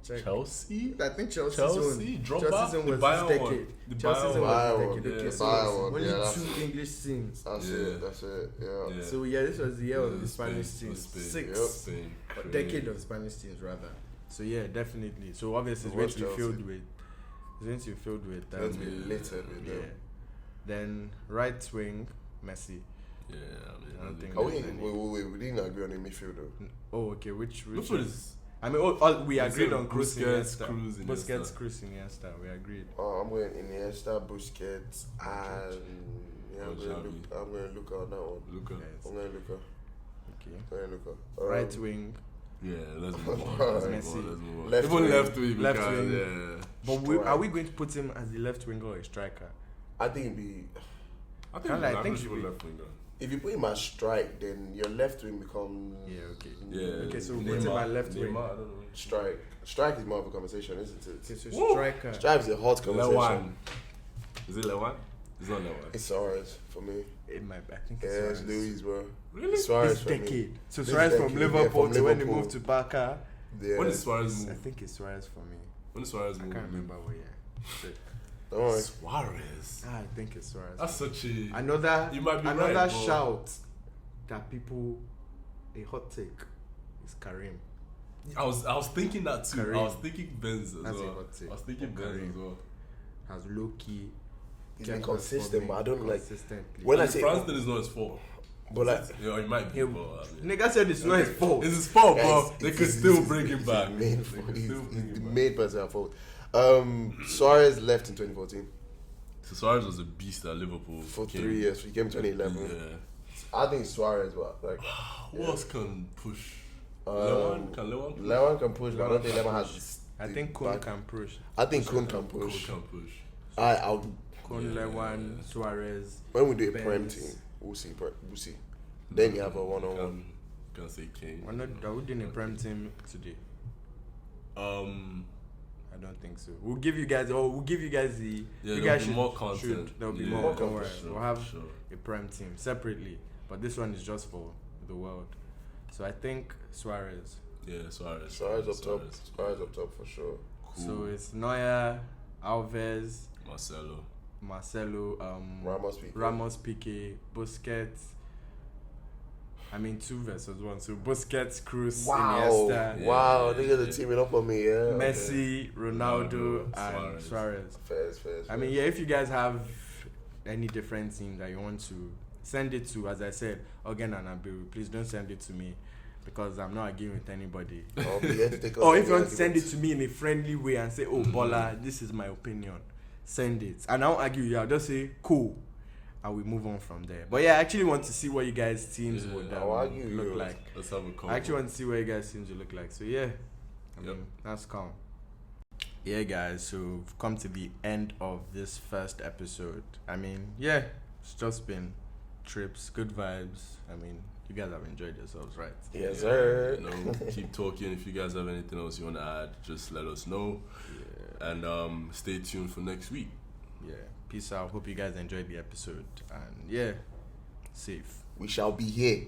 S5: Check.
S3: Chelsea?
S5: I think Chelsea's
S3: Chelsea,
S5: own.
S3: drop
S5: Chelsea's
S3: back.
S5: own
S3: The
S5: was
S3: Bayern
S5: this
S3: one.
S5: decade.
S3: The
S5: Chelsea's
S3: Bayern
S5: own
S3: one.
S5: was
S4: Bayern
S5: this decade.
S4: one.
S5: Okay,
S4: Yeah,
S5: so
S4: Bayern one.
S5: only
S4: Yeah, that's
S5: 2 English teams.
S4: That's
S3: Yeah.
S4: it. That's it. Yeah.
S3: Yeah.
S5: So yeah, this was the year of the
S3: Spain,
S5: Spanish teams.
S3: Spain,
S5: 6.
S4: Yep.
S3: Spain.
S5: A decade of Spanish teams rather. So yeah, definitely. So obviously it's going
S4: Watch
S5: to be
S4: Chelsea.
S5: filled with. It's going to be filled with.
S4: Let's be littered with
S5: yeah.
S4: them.
S5: Then right wing, Messi.
S3: Yeah,
S5: I don't think
S4: Are
S5: there's
S4: we,
S5: any-
S4: we didn't agree on the midfield though.
S5: Oh, okay. Which
S3: Midfield is
S5: I mean, all we
S3: We
S5: agreed
S3: said
S5: on Cruz,
S3: Busquets,
S5: Iniesta.
S3: Cruz, Iniesta.
S5: Busquets, Cruz, Iniesta. We agreed.
S4: I'm going Iniesta, Busquets, and yeah, I'm
S3: Xavi.
S4: going to look on that one.
S3: Luka.
S5: Yes.
S4: I'm going to look
S5: Okay.
S4: I'm going to look
S5: Right wing.
S3: Yeah, let's move on.
S4: Right.
S3: Let's move
S5: Messi.
S3: on. Let's move on.
S4: Left
S3: Even
S4: wing.
S3: left wing.
S5: Left
S3: because,
S5: wing.
S3: Yeah.
S5: But are we going to put him as the left winger or a striker?
S4: I think it'd be,
S3: I think
S5: Kinda, I
S3: I
S5: think
S3: think
S5: should be-
S3: left winger.
S4: if you put him as strike, then your left wing becomes
S5: Yeah. Okay.
S3: Yeah.
S5: Okay, so we'll put him at left wing.
S3: Neymar, I don't know.
S4: strike. Strike is more of a conversation, isn't
S5: Okay,
S4: it?
S5: so
S3: Woo!
S5: striker.
S4: Strike is a hot conversation.
S3: Lewan. Is it Lewan? It's not Lewan.
S4: It's Suarez for me.
S5: It might. I think
S4: Yeah,
S5: it's
S4: it's
S5: Suarez.
S4: Luis, bro.
S3: Really?
S4: Suarez
S5: This
S4: for me.
S5: decade. So
S4: This
S5: Suarez from
S4: decade, yeah,
S5: Liverpool
S4: from
S5: to when he
S4: Liverpool.
S5: moved to Barca.
S4: Yeah.
S3: When did Suarez
S5: I
S3: move?
S5: think it's Suarez for me.
S3: When did Suarez
S5: I
S3: move?
S5: can't remember what year. Shit.
S4: Don't worry.
S3: Suarez.
S5: I think it's Suarez.
S3: That's such a.
S5: Another
S3: You might be
S5: another
S3: right, but-
S5: shout that people a hot take is Karim.
S3: I was thinking that too.
S5: Karim.
S3: I was thinking Benz as
S5: That's a
S3: well.
S5: hot take.
S3: I was thinking
S5: For
S3: Benz
S5: Karim.
S3: as well.
S5: Has low key
S4: He's been consistent, but I don't like.
S5: consistently.
S4: When I
S3: And
S4: say
S3: France then is not his fault.
S4: Bola.
S3: Yeah, it might be. But, I mean,
S5: Nigga said it's not his fault.
S3: it's his fault,
S4: Guys,
S3: but they could still bring him back.
S4: He's the main person at fault. Suarez left in 2014
S3: So Suarez was a beast at Liverpool
S4: for 3 years. He came in 2011.
S3: Yeah.
S4: I think Suarez, but like
S3: Who else can push?
S4: Um,
S3: Lewan? Can Lewan push?
S4: Lewan can push, but I don't think Lewan has.
S5: I think Kun can push.
S4: I think Kun can push.
S3: Kun can push.
S4: I'll
S5: Kun, Lewan, Suarez.
S4: when we do a
S5: Benz.
S4: prem team, we'll see. We'll see. Then you have a one-on-one.
S3: Can say Kane.
S5: We're not. Are we doing a prem team today? I don't think so. We'll give you guys. We'll give you guys the.
S3: Yeah,
S5: you
S3: there'll
S5: guys
S3: be
S5: should,
S3: more content.
S5: should- There'll be
S3: Yeah,
S5: more.
S3: more
S5: Don't worry.
S3: content,
S5: We'll have
S3: sure.
S5: a prem team separately, but this one is just for the world. So I think Suarez.
S3: Yeah, Suarez.
S4: Suarez up top. Suarez up top for sure.
S3: Cool.
S5: So it's Neuer, Alves,
S3: Marcelo.
S4: Ramos, Piqué.
S5: Piqué, Busquets. I mean 2 versus 1. So Busquets, Cruz,
S4: Wow,
S5: Iniesta,
S4: wow,
S3: Yeah,
S4: niggas are teaming up on me, yeah.
S5: Messi, Ronaldo,
S3: Ronaldo,
S5: and Suarez.
S4: Fair.
S5: I mean, yeah, if you guys have any different team that you want to send it to, as I said, Ogen and Abiru, please don't send it to me because I'm not arguing with anybody.
S4: I'll be here to take
S5: Or if
S4: up
S5: you want
S4: any
S5: to send it
S4: arguments.
S5: to me in a friendly way and say, oh, Bola, this is my opinion, send it. And I won't argue with you, I'll just say, cool. And we move on from there. But yeah, I actually want to see what you guys' teams would
S4: I'll argue
S5: look
S4: you.
S5: like.
S3: Let's have a call.
S5: I actually want to see what you guys' teams would look like. So yeah, I mean, that's calm. Yeah, guys, so we've come to the end of this first episode. I mean, yeah, it's just been trips, good vibes. I mean, you guys have enjoyed yourselves, right?
S4: Yes, sir.
S3: You know, keep talking. If you guys have anything else you want to add, just let us know.
S5: Yeah.
S3: And stay tuned for next week.
S5: Yeah. Peace out. Hope you guys enjoyed the episode. And yeah, safe.
S4: We shall be here.